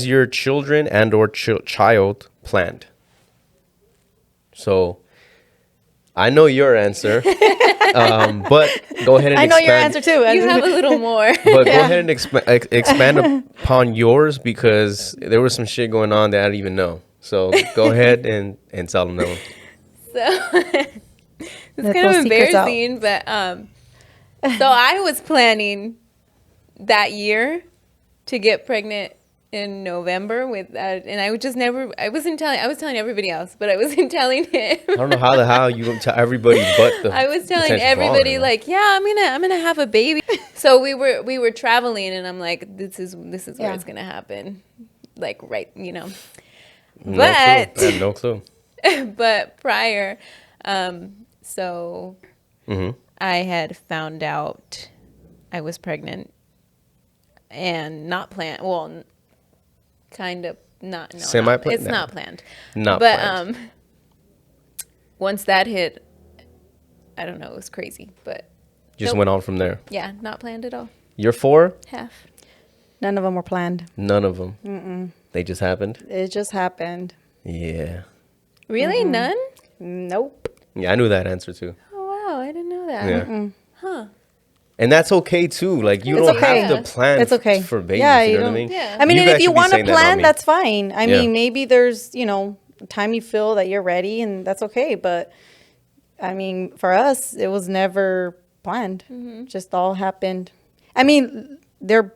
A: your children and or child planned? So I know your answer, but go ahead and
C: I know your
A: expand.
C: answer too.
B: You have a little more.
A: But go ahead and expand upon yours because there was some shit going on that I didn't even know. So go ahead and tell them that one.
B: So it's
C: Let
B: kind of
C: those secrets out.
B: embarrassing, but so I was planning that year to get pregnant in November with that, and I was telling everybody else, but I wasn't telling him.
A: I don't know how the hell you gonna tell everybody but the
B: I was telling
A: potential
B: everybody
A: father.
B: like, yeah, I'm gonna have a baby. So we were traveling, and I'm like, this is where
C: Yeah.
B: it's gonna happen, like right, you know.
A: No
B: But
A: clue. I had no clue.
B: but prior, so
A: Mm-hmm.
B: I had found out I was pregnant and not planned. Well, kind of not. No,
A: Semi-planned?
B: It's
A: No.
B: not planned.
A: Not
B: but
A: planned.
B: once that hit, I don't know. It was crazy, but
A: Just
B: nope.
A: went on from there.
B: Yeah, not planned at all.
A: You're 4?
B: Half.
C: None of them were planned.
A: None of them. They just happened.
C: It just happened.
A: Yeah.
B: Really, none?
C: Nope.
A: Yeah, I knew that answer too.
B: Oh wow, I didn't know that.
A: Yeah.
B: Huh.
A: And that's okay too. Like you
C: It's
A: don't
C: okay.
A: have to plan
C: It's okay.
A: for babies.
C: Yeah,
A: you
C: you
A: know what I
C: don't-
A: mean?
B: Yeah.
C: I mean, and
A: guys
C: if you
A: should be
C: want to
A: saying that, not
C: plan,
A: me.
C: that's fine. I
A: Yeah.
C: mean, maybe there's, you know, a time you feel that you're ready and that's okay. But I mean, for us, it was never planned. Just all happened. I mean, they're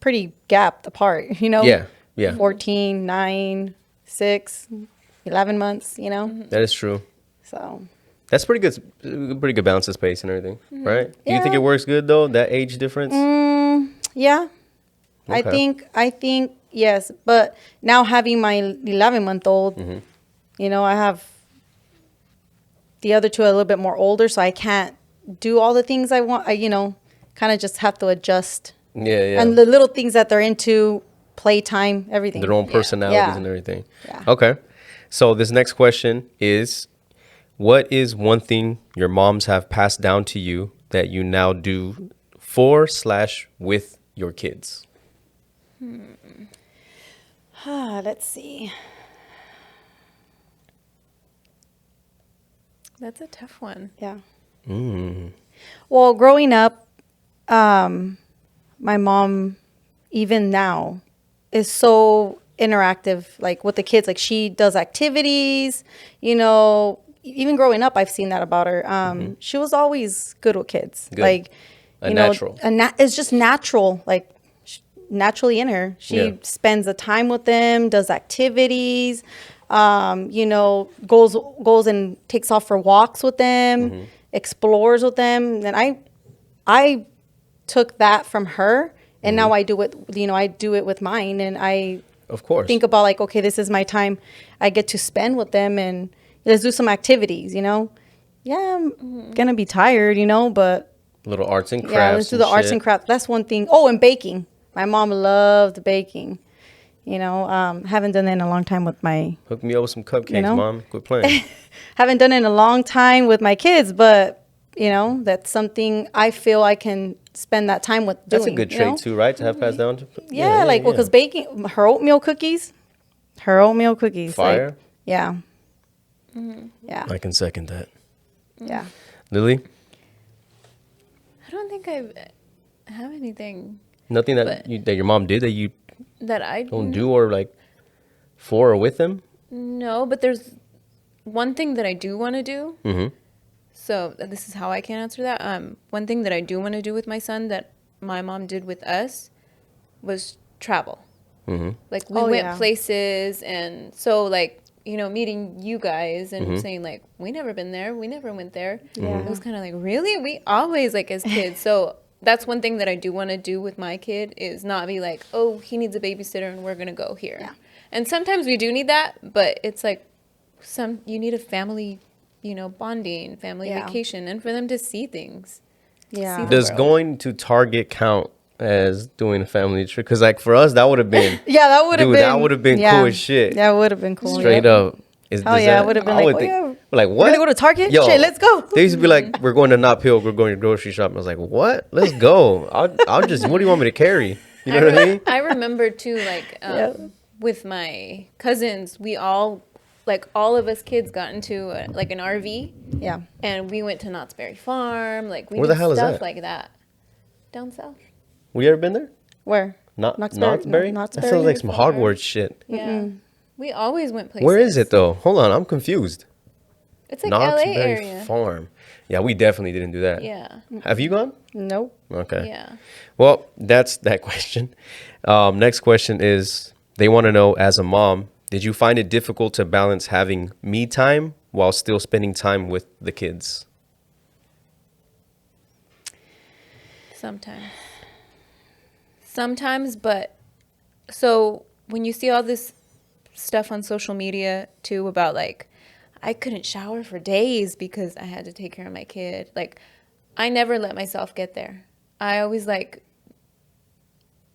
C: pretty gapped apart, you know?
A: Yeah. Yeah.
C: 14, 9, 6, 11 months, you know?
A: That is true.
C: So,
A: That's pretty good balance of space and everything, right? Do you think
C: Yeah.
A: it works good though? That age difference?
C: yeah.
A: Okay.
C: I think yes, but now having my 11-month-old, you know, I have the other two a little bit more older, so I can't do all the things I want. Kind of just have to adjust.
A: Yeah.
C: And the little things that they're into, playtime, everything.
A: Their own personalities
C: Yeah.
A: and everything.
C: Yeah.
A: Okay. So this next question is, what is one thing your moms have passed down to you that you now do for/with your kids?
C: Let's see.
B: That's a tough one.
C: Yeah. Well, growing up, my mom, even now, is so interactive, like with the kids. Like she does activities, even growing up, I've seen that about her. She was always good with kids.
A: Good.
C: Like,
A: Natural.
C: It's just natural, like naturally in her. She spends the time with them, does activities, goes and takes off for walks with them, explores with them. And I took that from her, and now I do it. I do it with mine, and I
A: Of course.
C: think about like, okay, this is my time I get to spend with them, and let's do some activities. Yeah, I'm gonna be tired, but
A: Little arts and crafts.
C: yeah, let's do the arts and crafts. That's one thing. Oh, and baking. My mom loved baking. Haven't done that in a long time with my.
A: Hook me up with some cupcakes, Mom. Quit playing.
C: Haven't done it in a long time with my kids, but that's something I feel I can spend that time with doing.
A: That's a good trait too, right? To have passed down.
C: Yeah, because baking her oatmeal cookies.
A: Fire.
C: Like, yeah. Yeah.
A: I can second that.
C: Yeah.
A: Lily,
B: I don't think I have anything
A: nothing that your mom did that you
B: that I
A: don't do or like for or with them?
B: No, but there's one thing that I do want to do.
A: Mm-hmm.
B: So this is how I can answer that. One thing that I do want to do with my son that my mom did with us was travel.
A: Mm-hmm.
B: Like we went places, and so like meeting you guys and saying like we never been there, we never went there.
C: Yeah.
B: It was kind of like really we always like as kids. So that's one thing that I do want to do with my kid is not be like, oh, he needs a babysitter and we're gonna go here.
C: Yeah.
B: And sometimes we do need that, but it's like you need a family, bonding, family vacation, and for them to see things.
C: Yeah.
B: See the
A: Does
B: world.
A: going to Target count as doing a family trip? Because like for us, that would have been
C: Yeah, that would have
A: dude,
C: been.
A: that would have been cool as shit.
C: That would have been cool.
A: Straight up.
C: It would have been
A: I
C: like,
A: would think,
C: yeah,
A: like what?
C: we're gonna go to Target.
A: Yo,
C: Shit, let's go.
A: They used to be like, we're going to Knott Hill, we're going to grocery shop. I was like, what? Let's go. I'll just. What do you want me to carry? You know what I mean?
B: I remember too, like with my cousins, we all of us kids got into an RV.
C: Yeah.
B: And we went to Knott's Berry Farm. Like we
A: Where
B: did
A: the hell is
B: stuff
A: that?
B: like that. Down south.
A: Have you ever been there?
C: Where?
A: Knott's
C: Knott's
A: Berry?
C: Knott's
A: That
C: Berry?
A: sounds like some Hogwarts shit.
B: Yeah. We always went places.
A: Where is it though? Hold on, I'm confused.
B: It's like
A: Knott's
B: LA
A: Berry
B: area.
A: Farm. Yeah, we definitely didn't do that.
B: Yeah.
A: Have you gone?
C: Nope.
A: Okay.
B: Yeah.
A: Well, that's that question. Next question is, they want to know, as a mom, did you find it difficult to balance having me time while still spending time with the kids?
B: Sometimes, but so when you see all this stuff on social media too about like I couldn't shower for days because I had to take care of my kid. Like I never let myself get there. I always I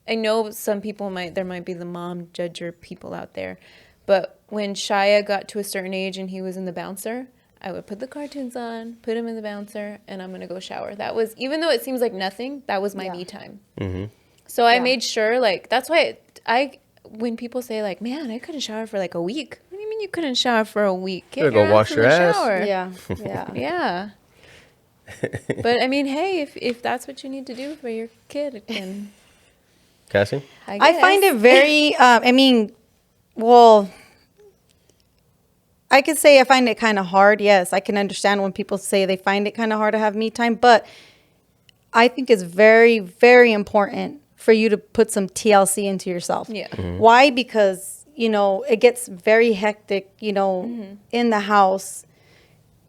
B: know some people there might be the mom judger people out there, but when Shia got to a certain age and he was in the bouncer, I would put the cartoons on, put him in the bouncer, and I'm gonna go shower. That was, even though it seems like nothing, that was my me time.
A: Mm-hmm.
B: So I made sure, that's why when people say like, man, I couldn't shower for like a week. What do you mean you couldn't shower for a week? Get
A: Go
B: your
A: wash
B: ass in
A: your
B: the
A: ass.
B: shower.
C: Yeah. Yeah.
B: Yeah. But I mean, hey, if that's what you need to do for your kid, then
A: Cassie?
C: I find it very, well, I could say I find it kind of hard. Yes, I can understand when people say they find it kind of hard to have me time, but I think it's very, very important for you to put some TLC into yourself.
B: Yeah.
A: Mm-hmm.
C: Why? Because, it gets very hectic, in the house.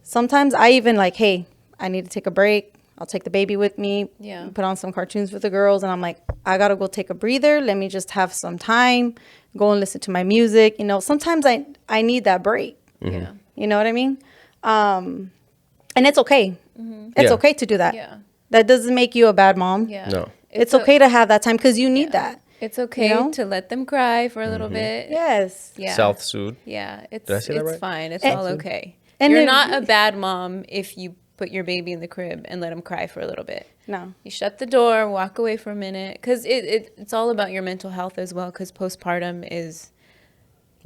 C: Sometimes I even hey, I need to take a break. I'll take the baby with me, put on some cartoons with the girls. And I'm like, I got to go take a breather. Let me just have some time, go and listen to my music. Sometimes I need that break.
B: Yeah.
C: You know what I mean? And it's okay. It's
A: Yeah.
C: okay to do that.
B: Yeah.
C: That doesn't make you a bad mom.
B: Yeah.
A: No.
C: It's okay to have that time because you need that.
B: It's okay
C: know?
B: to let them cry for a little bit.
C: Yes.
B: Yeah.
A: Self-soothe.
B: Yeah. It's
A: Did I say that right?
B: fine. It's
C: And-
B: all okay.
C: and
B: You're
C: it-
B: not a bad mom if you put your baby in the crib and let him cry for a little bit.
C: No.
B: You shut the door, walk away for a minute, because it's all about your mental health as well, because postpartum is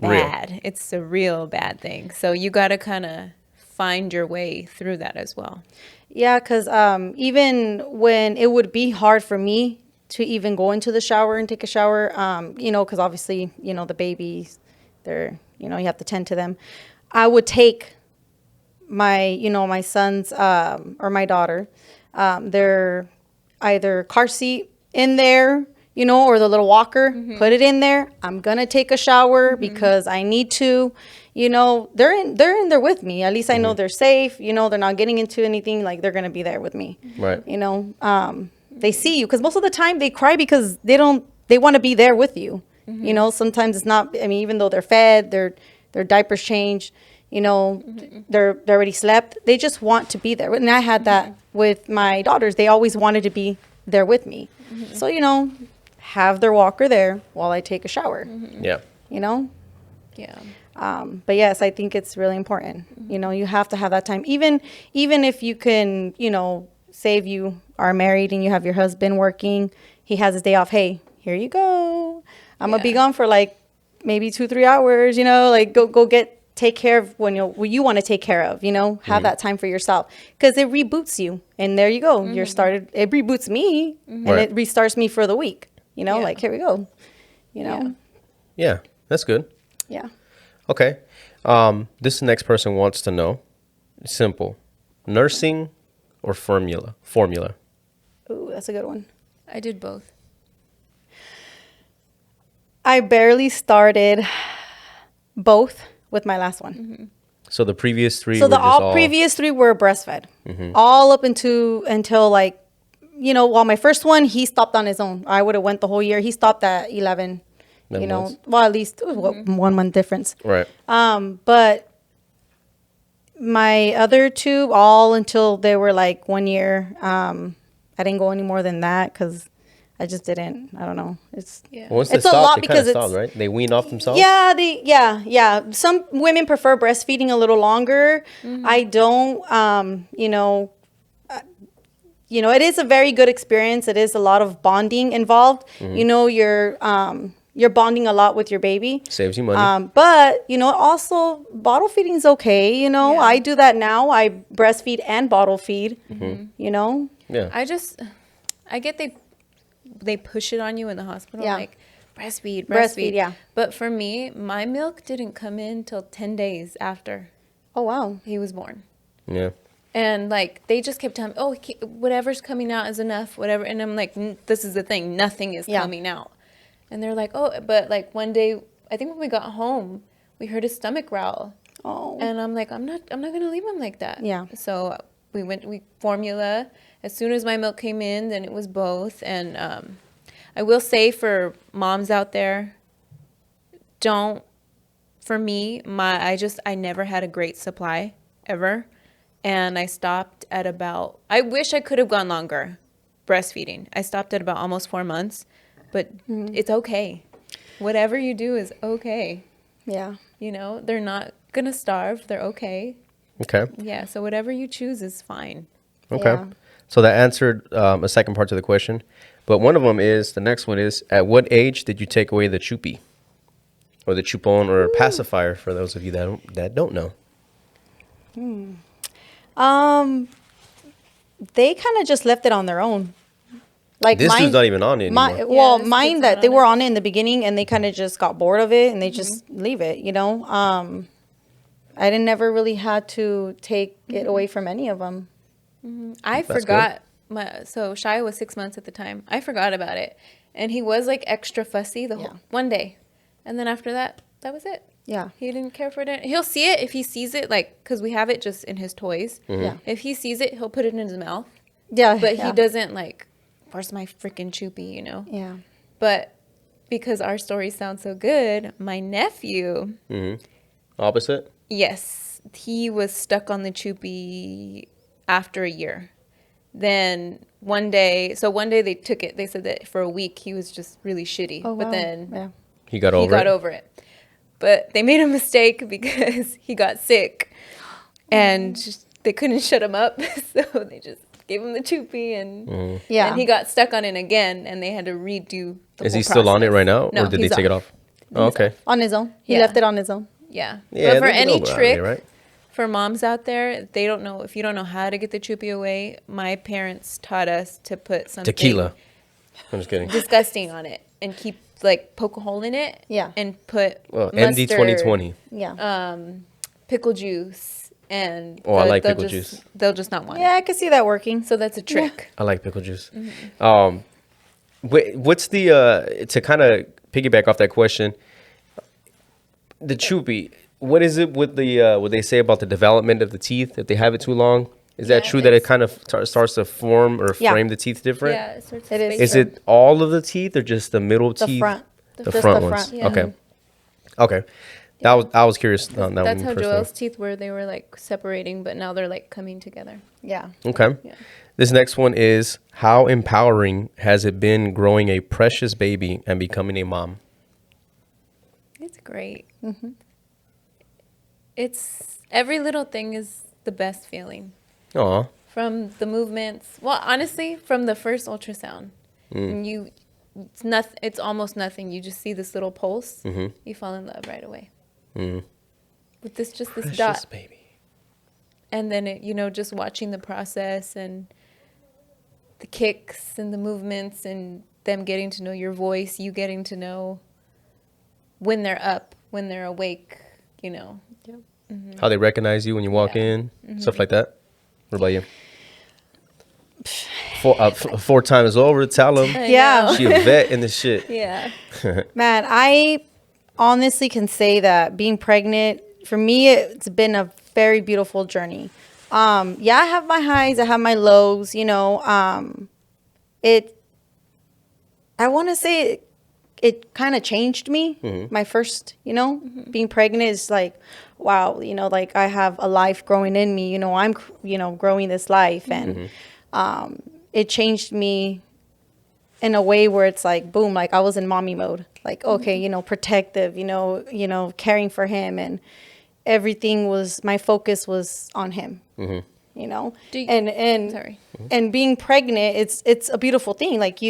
A: Real.
B: bad. It's a real bad thing. So you got to kind of find your way through that as well.
C: Yeah, because even when it would be hard for me to even go into the shower and take a shower, because obviously, the babies, they're, you have to tend to them. I would take my son's or my daughter, their either car seat in there, or the little walker, put it in there. I'm going to take a shower because I need to. They're in there with me. At least I know they're safe. They're not getting into anything. Like, they're going to be there with me.
A: Right.
C: They see you because most of the time they cry because they want to be there with you. Sometimes it's not, even though they're fed, their diapers changed, they're already slept. They just want to be there. And I had that with my daughters. They always wanted to be there with me. So, have their walker there while I take a shower,
A: Yeah.
B: Yeah.
C: But yes, I think it's really important. You have to have that time. Even if you can, say if you are married and you have your husband working, he has his day off. Hey, here you go. I'm gonna be gone for like maybe 2-3 hours. Like go take care of when you want to take care of. Have that time for yourself because it reboots you. And there you go. You're started. It reboots me and
A: Right.
C: it restarts me for the week.
B: Yeah.
C: Like here we go. Yeah.
A: Yeah. That's good.
C: Yeah.
A: Okay. This next person wants to know, simple, nursing or formula?
C: Ooh, that's a good one.
B: I did both.
C: I barely started both with my last one.
A: So the previous three
C: So
A: were
C: the
A: just
C: all previous 3 were breastfed, all up until like, while my first one, he stopped on his own. I would have went the whole year. He stopped at 11,
A: months.
C: well, at least 1 month difference.
A: Right.
C: But my other 2, all until they were like 1 year. I didn't go any more than that because I just didn't. I don't know. It's
B: Yeah.
A: Once
C: It's
A: they
C: a
A: stop,
C: lot
A: they
C: because
A: kind of
C: it's-
A: stop, right? They wean off themselves.
C: yeah. Some women prefer breastfeeding a little longer. I don't. It is a very good experience. It is a lot of bonding involved. You're bonding a lot with your baby.
A: Saves you money.
C: But also bottle feeding is okay.
B: Yeah.
C: I do that now. I breastfeed and bottle feed.
A: Yeah.
B: I get they push it on you in the hospital,
C: Yeah.
B: like breastfeed.
C: Breastfeed, yeah.
B: But for me, my milk didn't come in till 10 days after
C: Oh wow.
B: he was born.
A: Yeah.
B: And like they just kept telling me, whatever's coming out is enough, whatever. And I'm like, this is the thing, nothing is
C: Yeah.
B: coming out. And they're like, oh, but like one day, I think when we got home, we heard his stomach growl.
C: Oh.
B: And I'm like, I'm not gonna leave him like that.
C: Yeah.
B: So we formula. As soon as my milk came in, then it was both. And I will say for moms out there, for me, I never had a great supply ever. And I stopped at I wish I could have gone longer breastfeeding. I stopped at about almost 4 months, but it's okay. Whatever you do is okay.
C: Yeah.
B: They're not going to starve. They're okay.
A: Okay.
B: Yeah. So whatever you choose is fine.
A: Okay.
C: Yeah.
A: So that answered a second part to the question. But the next one is, at what age did you take away the chupi? Or the chupon or pacifier for those of you that don't know?
C: They kind of just left it on their own. Like
A: This dude's not even on it anymore.
B: Yeah, this
C: mine
B: kid's
C: that
B: not
C: they
B: on
C: were
B: it.
C: on it in the beginning and they kind of just got bored of it and they just leave it, I didn't never really had to take it away from any of them.
B: I
A: That's
B: forgot so Shia was 6 months at the time. I forgot about it. And he was like extra fussy the whole one day. And then after that was it.
C: Yeah.
B: He didn't care for it. He'll see it if he sees it, like, because we have it just in his toys.
C: Yeah.
B: If he sees it, he'll put it in his mouth.
C: Yeah.
B: But
C: yeah.
B: he doesn't, like, where's my freaking choopy,
C: Yeah.
B: But because our stories sound so good, my nephew,
A: Opposite?
B: yes, he was stuck on the choopy after a year. Then one day they took it. They said that for a week he was just really shitty.
C: Oh,
B: but
C: wow.
B: then
C: Yeah.
A: He got
B: he
A: over
B: got
A: it.
B: over it. But they made a mistake because he got sick and they couldn't shut him up. So they just gave him the choopy and
C: Yeah.
B: and he got stuck on it again and they had to redo the
A: Is
B: whole
A: he still on it
B: process.
A: right now,
B: No,
A: or did they
B: he's
A: take it off? Oh, okay.
C: On his own. He
B: Yeah.
C: left it on his own.
B: Yeah.
A: Yeah,
B: But for
A: they get
B: any
A: over it,
B: trick,
A: right?
B: for moms out there, they don't know, if you don't know how to get the choopy away, my parents taught us to put something
A: Tequila. I'm just kidding.
B: disgusting on it and keep, like, poke a hole in it.
C: Yeah.
B: And put
A: Well, MD 2020.
C: Yeah.
B: pickle juice and
A: Oh, I like
B: they'll
A: pickle
B: just-
A: juice.
B: They'll just not want
C: Yeah,
B: it.
C: I could see that working.
B: So that's a trick.
A: I like pickle juice. What's the to kind of piggyback off that question? The choopy. What is it with the what they say about the development of the teeth if they have it too long? Is that
B: Yeah,
A: true that it
B: it's-
A: kind of starts to form or
C: Yeah.
A: frame the teeth different?
B: Yeah, it starts
C: It is.
B: space
A: Is
B: them.
A: it all of the teeth or just the middle
C: The
A: teeth?
C: front.
A: The
C: Just
A: front
C: the
A: ones.
C: front.
B: Yeah.
A: Okay. Okay. I was curious on that
B: That's
A: one
B: how
A: personally.
B: Joel's teeth were. They were like separating, but now they're like coming together.
C: Yeah.
A: Okay.
B: Yeah.
A: This next one is, how empowering has it been growing a precious baby and becoming a mom?
B: It's great. It's every little thing is the best feeling.
A: Aw.
B: From the movements, well, honestly, from the first ultrasound, and it's almost nothing. You just see this little pulse, you fall in love right away. With this
A: Precious
B: dot,
A: baby.
B: and then just watching the process and the kicks and the movements and them getting to know your voice, you getting to know when they're up, when they're awake,
A: How they recognize you when you walk
B: Yeah.
A: in, stuff like that. What about you? 4 times over, tell them.
B: I
C: Yeah.
B: know.
A: She a vet in the shit.
B: Yeah.
C: Man, I honestly can say that being pregnant, for me, it's been a very beautiful journey. Yeah, I have my highs, I have my lows, I want to say it kind of changed me. My first, being pregnant is like, wow, like I have a life growing in me, I'm, growing this life. And it changed me in a way where it's like, boom, like I was in mommy mode, like, okay, protective, caring for him, and everything my focus was on him,
B: Do you-
C: and
B: Sorry.
C: and being pregnant, it's a beautiful thing. Like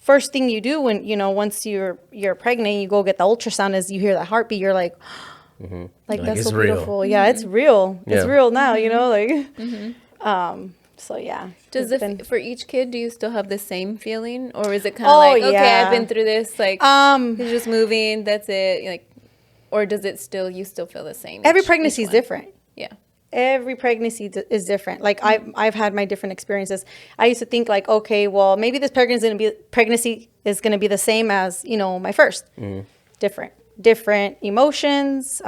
C: first thing you do when, once you're pregnant, you go get the ultrasound, as you hear that heartbeat, you're like, like,
A: Like,
C: that's
A: it's
C: so
A: real.
C: beautiful. Yeah, it's real. It's
A: Yeah.
C: real now, like, so yeah.
B: Does
C: it's been-
B: for each kid, do you still have the same feeling, or is it kind of
C: Oh,
B: like, okay,
C: yeah.
B: I've been through this, like he's just moving, that's it, like, or does it you still feel the same?
C: every
B: each
C: pregnancy is
B: one?
C: different.
B: Yeah.
C: Every pregnancy is different. Like I've had my different experiences. I used to think like, okay, well, maybe this pregnancy is gonna be the same as my first. Different emotions,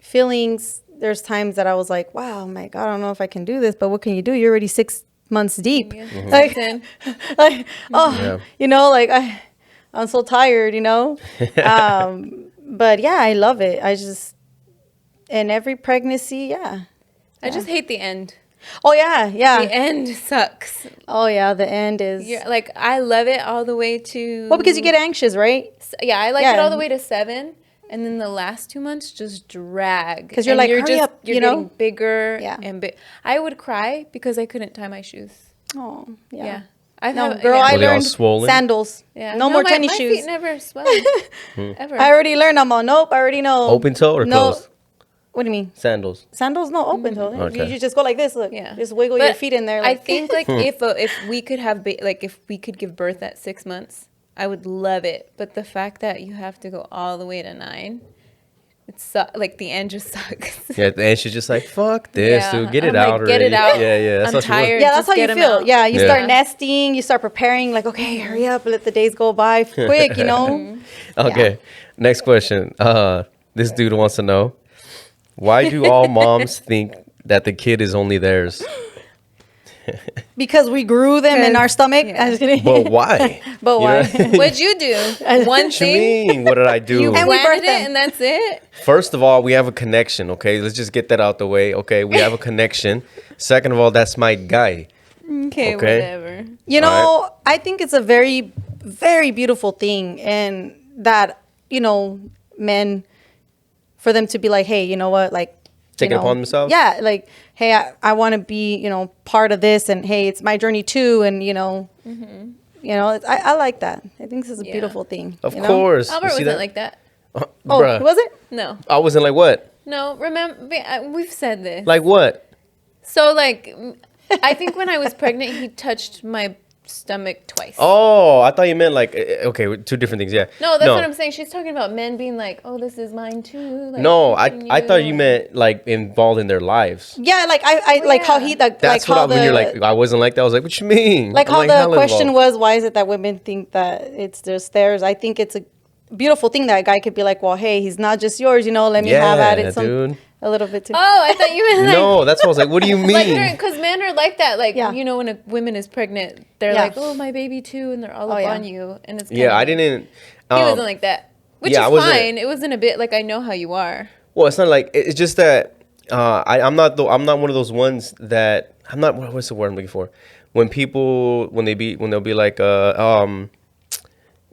C: feelings. There's times that I was like, wow, my God, I don't know if I can do this, but what can you do? You're already 6 months deep.
B: Yeah.
C: Like,
B: Then-
C: like, oh,
A: Yeah.
C: like I'm so tired, but yeah, I love it. In every pregnancy, yeah.
B: I just hate the end.
C: Oh yeah, yeah.
B: The end sucks.
C: Oh yeah, the end is
B: Like, I love it all the way to.
C: well, because you get anxious, right?
B: Yeah, I like
C: Yeah.
B: it all the way to 7, and then the last 2 months just drag.
C: 'Cause you're
B: And
C: like, hurry up,
B: You're getting bigger.
C: Yeah.
B: And I would cry because I couldn't tie my shoes.
C: Oh yeah.
B: Yeah. I've
C: No,
B: had-
C: girl,
B: yeah.
C: I
A: Were they all
C: learned
A: swollen?
C: sandals.
B: Yeah.
C: No more
B: my
C: tennis
B: my
C: shoes.
B: feet never swell. Ever.
C: I already learned. I'm all nope. I already know.
A: Open toe or
C: no.
A: closed?
C: What do you mean?
A: Sandals.
C: Sandals? No, open toe.
A: Okay.
C: You just go like this. Look.
B: Yeah.
C: Just wiggle
B: But
C: your feet in there.
B: I
C: Like,
B: think like if we could have if we could give birth at 6 months, I would love it. But the fact that you have to go all the way to 9, like the end just sucks.
A: Yeah, and she's just like, fuck this,
B: Yeah.
A: dude. Get it
B: I'm like,
A: out already.
B: get it out.
A: Yeah. That's
B: I'm
A: how she was.
B: tired.
C: yeah, that's
B: Just
C: how you
B: get 'em
C: feel.
B: out.
C: Yeah, you
A: Yeah.
C: start nesting. You start preparing. Like, okay, hurry up. Let the days go by quick.
A: Okay. Next question. This dude wants to know, why do all moms think that the kid is only theirs?
C: Because we grew them in our stomach.
B: Yeah.
C: I was kidding.
A: But why?
C: But
A: You
C: why?
A: know?
B: What'd you do? One
A: What you
B: thing?
A: mean? What did I do?
C: And we
B: Planted
C: birthed them.
B: it and that's it?
A: First of all, we have a connection, okay? Let's just get that out the way, okay? We have a connection. Second of all, that's my guy.
B: Okay,
A: Okay.
B: whatever.
C: You know,
A: All
C: I think it's a very, very beautiful thing. And that, you know, men, for them to be like, hey, you know what? Like,
A: Take
C: you
A: it
C: know,
A: upon themselves?
C: Yeah. Like, hey, I want to be, you know, part of this. And hey, it's my journey too. And, you know, I like that. I think this is a
B: Yeah.
C: beautiful thing.
A: Of
C: you know?
A: course.
B: Albert
A: You see
B: wasn't
A: that?
B: like that.
C: Oh,
A: Bruh.
C: was it?
B: No.
A: I wasn't like what?
B: No, remember, we've said this.
A: Like what?
B: So, like, I think when I was pregnant, he touched my stomach twice.
A: Oh, I thought you meant like, okay, two different things, yeah.
B: No, that's what I'm saying. She's talking about men being like, oh, this is mine too. Like,
A: No,
B: touching
A: I thought you
B: and-
A: meant like involved in their lives.
C: Yeah. Like, I like how
B: yeah.
C: he, like,
A: That's
C: how
A: what when you're like, I wasn't like that. I was like, what you mean?
C: like
A: I'm
C: how the
A: hella
C: question
A: involved.
C: was, why is it that women think that it's just theirs? I think it's a beautiful thing that a guy could be like, well, hey, he's not just yours, you know, let me have at
A: Yeah,
C: it
A: dude.
C: a little bit too.
B: Oh, I thought you meant like.
A: No, that's what I was like, what do you mean?
B: Like, because men are like that. Like,
C: Yeah.
B: you know, when a woman is pregnant, they're
C: Yeah.
B: like, oh, my baby too. And they're all
C: Oh,
B: up
C: yeah.
B: on you. And it's
A: Yeah,
B: kinda
A: I
B: like-
A: didn't.
B: He wasn't like that. Which
A: yeah, I
B: is
A: wasn't-
B: fine. It wasn't a bit like, I know how you are.
A: Well, it's not like it's just that I'm not one of those ones that I'm not. What's the word I'm looking for? When people when they'll be like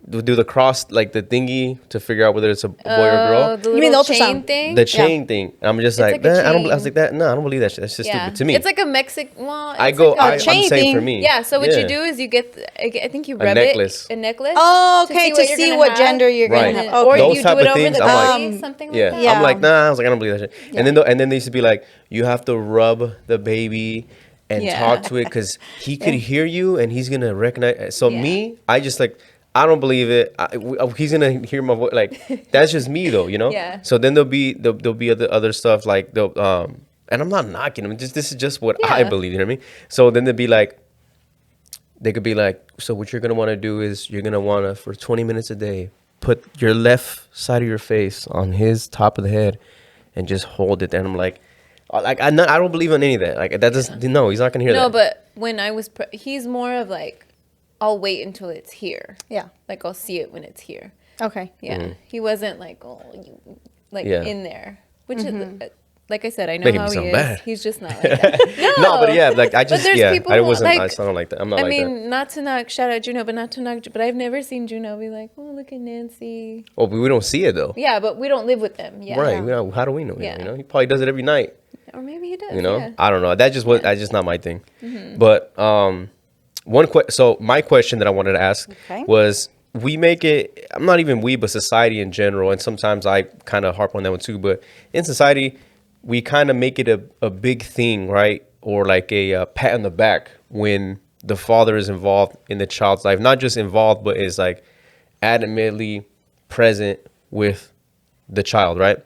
A: do the cross like the thingy to figure out whether it's a boy or girl.
B: The
C: You mean the
B: little chain
C: ultrasound?
B: thing?
A: The chain thing. And I'm just like,
B: like a
A: man, I don't. I was
B: chain.
A: like that. No, I don't believe that shit. That's just stupid to me.
B: It's like a Mexican. Well,
A: I
B: it's
A: go.
B: like a-
A: I'm
C: chain
A: saying for
C: thing.
A: me.
B: Yeah, so what
A: Yeah.
B: you do is you get, I think you
A: A
B: rub
A: necklace.
B: a necklace.
C: Oh, okay, to
B: you're
C: see
B: gonna
C: what
B: have.
C: gender you're
A: Right.
C: gonna have.
B: Or
C: Okay.
A: Those
B: you
A: type
B: do it
A: of
B: over
A: things,
B: the
A: I'm like-
B: body, something like
A: Yeah.
B: that.
C: Yeah.
A: I'm like, nah. I was like, I don't believe that shit.
C: Yeah.
A: And then they used to be like, you have to rub the baby and
B: Yeah.
A: talk to it because he could hear you and he's gonna recognize. So
B: Yeah.
A: me, I just like. I don't believe it. He's gonna hear my voice. Like that's just me, though, you know.
B: Yeah.
A: So then there'll be other stuff like and I'm not knocking them. Just this is just what I
B: Yeah.
A: believe. You know what I mean? So then they'd be like, they could be like, so what you're gonna want to do is you're gonna want to for 20 minutes a day put your left side of your face on his top of the head and just hold it. And I'm like I don't believe in any of that. Like that doesn't. No, he's not gonna hear that.
B: No, but when I was, he's more of like, I'll wait until it's here.
C: Yeah.
B: Like I'll see it when it's here.
C: Okay.
B: Yeah. He wasn't like, oh, you, like
A: Yeah.
B: in there. Which is, like I said, I know
A: Making
B: how
A: me
B: he
A: sound
B: is.
A: bad.
B: He's just not like that.
A: No, but yeah, like I just
B: there's
A: yeah,
B: people
A: I
B: who,
A: wasn't.
B: like-
A: I don't like that. I'm not
B: I
A: like
B: mean,
A: that.
B: not to knock, shout out Juno, but not to knock, but I've never seen Juno be like, oh, look at Nancy.
A: Oh, but we don't see it though.
B: Yeah, but we don't live with them. Yeah.
A: Right? How do we know?
B: Yeah.
A: You know, he probably does it every night.
B: Or maybe he does.
A: You know,
B: Yeah.
A: I don't know. That just was that's just not my thing. But so my question that I wanted to ask
C: Okay.
A: was, we make it. I'm not even we, but society in general, and sometimes I kind of harp on that one too. But in society, we kind of make it a big thing, right? Or like a pat on the back when the father is involved in the child's life. Not just involved, but is like adamantly present with the child, right?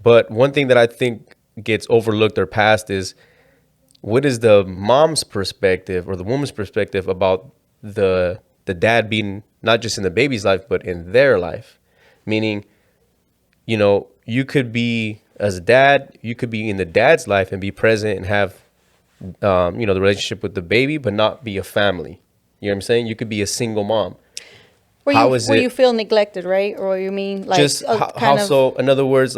A: But one thing that I think gets overlooked or passed is, what is the mom's perspective or the woman's perspective about the dad being not just in the baby's life, but in their life? Meaning, you know, you could be, as a dad, you could be in the dad's life and be present and have, you know, the relationship with the baby, but not be a family. You know what I'm saying? You could be a single mom.
C: Where
A: How
C: you,
A: is
C: where
A: it-
C: you feel neglected, right? Or you mean like
A: Just
C: a
A: how
C: kind of,
A: so? In other words,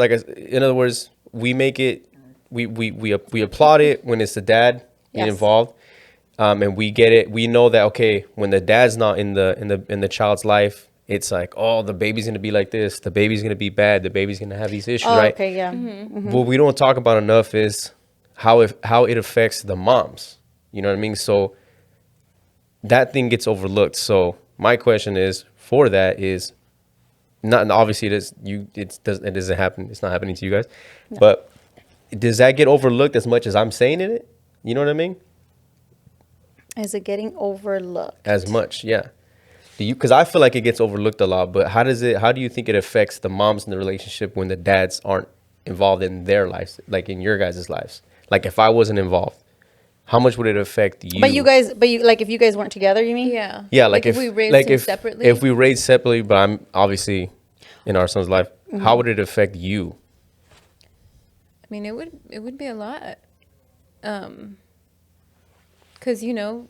A: we make it. We applaud it when it's the dad being
C: Yes.
A: involved, and we get it. We know that, okay, when the dad's not in the child's life, it's like, oh, the baby's gonna be like this. The baby's gonna be bad. The baby's gonna have these issues,
C: Oh,
A: right?
C: okay, yeah.
A: What we don't talk about enough is how it affects the moms. You know what I mean? So that thing gets overlooked. So my question is for that is not, and obviously it doesn't happen. It's not happening to you guys, but does that get overlooked as much as I'm saying it? You know what I mean?
C: Is it getting overlooked?
A: As much, yeah. Do you? Because I feel like it gets overlooked a lot. But how do you think it affects the moms in the relationship when the dads aren't involved in their lives, like in your guys' lives? Like if I wasn't involved, how much would it affect you?
C: But you like if you guys weren't together, you mean?
B: Yeah.
A: Yeah, like if
B: we raised
A: like
B: him
A: if
B: separately.
A: if we raised separately, but I'm obviously in our son's life, how would it affect you?
B: I mean, it would be a lot. because, you know,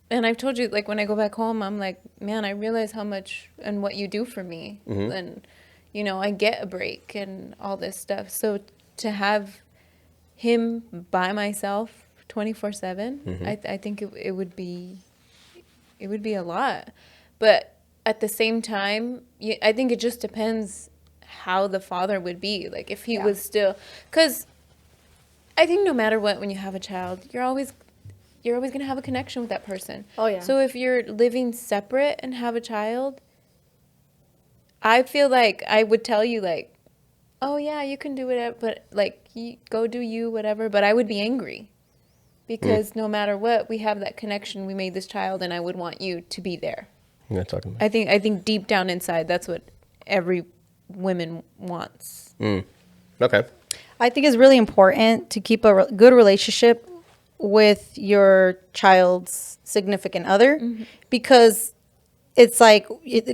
B: and I've told you, like, when I go back home, I'm like, man, I realize how much and what you do for me. And, you know, I get a break and all this stuff. So to have him by myself 24/7, I think it would be a lot. But at the same time, I think it just depends how the father would be. Like, if he was still, because I think no matter what, when you have a child, you're always going to have a connection with that person.
C: Oh, yeah.
B: So if you're living separate and have a child, I feel like I would tell you, like, oh yeah, you can do it, but like, you go do you, whatever. But I would be angry because no matter what, we have that connection. We made this child, and I would want you to be there.
A: You're not talking about.
B: I think deep down inside, that's what every woman wants.
A: Okay.
C: I think it's really important to keep a good relationship with your child's significant other, because it's like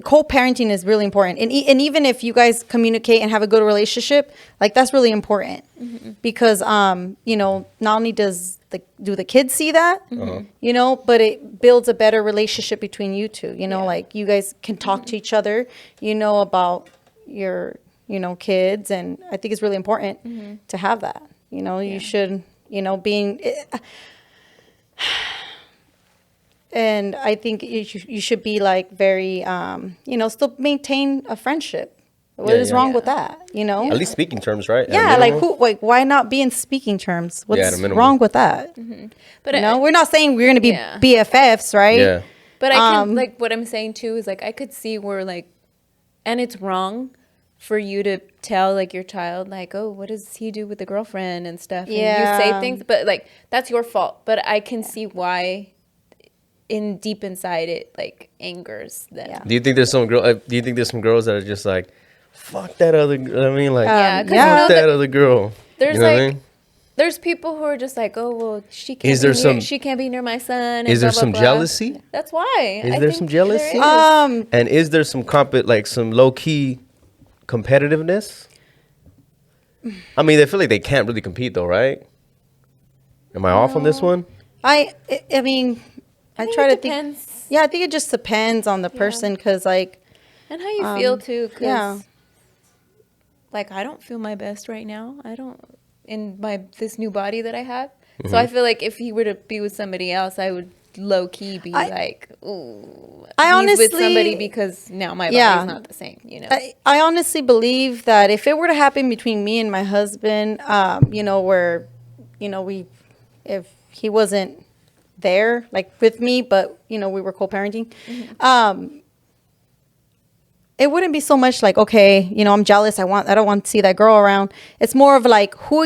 C: co-parenting is really important. And even if you guys communicate and have a good relationship, like, that's really important because, you know, not only do the kids see that, you know, but it builds a better relationship between you two, you know, like, you guys can talk to each other, you know, about your, you know, kids. And I think it's really important to have that, you know, you should, you know, and I think you should be like very, you know, still maintain a friendship. What is wrong with that? You know,
A: at least speaking terms, right?
C: Yeah, like why not be in speaking terms? What's wrong with that?
B: But
C: you know, we're not saying we're gonna be BFFs, right?
A: Yeah.
B: But I can, like, what I'm saying too is, like, I could see where, like, and it's wrong for you to tell, like, your child, like, oh, what does he do with the girlfriend and stuff? And you say things, but, like, that's your fault. But I can see why deep inside it, like, angers them.
A: Do you think there's some girls that are just like, fuck that other girl? I mean, like,
B: fuck
A: that other girl.
B: There's,
A: you know
B: like,
A: what I mean?
B: There's people who are just like, oh, well, she can't be near my son. And
A: is there
B: blah,
A: some
B: blah, blah.
A: jealousy?
B: That's why.
A: Is there some jealousy? And is there some some low key competitiveness? I mean, they feel like they can't really compete, though, right? Am I off on this one?
C: I mean, I try to
B: think.
C: Yeah, I think it just depends on the person, because, like,
B: and how you feel too. Cause, like, I don't feel my best right now. I don't in this new body that I have. So I feel like if he were to be with somebody else, I would low key be like, ooh, he's
C: honestly,
B: with somebody because now my body's not the same. You know,
C: I honestly believe that if it were to happen between me and my husband, you know, where, you know, if he wasn't there, like, with me, but, you know, we were co-parenting, it wouldn't be so much like, okay, you know, I'm jealous. I don't want to see that girl around. It's more of like, who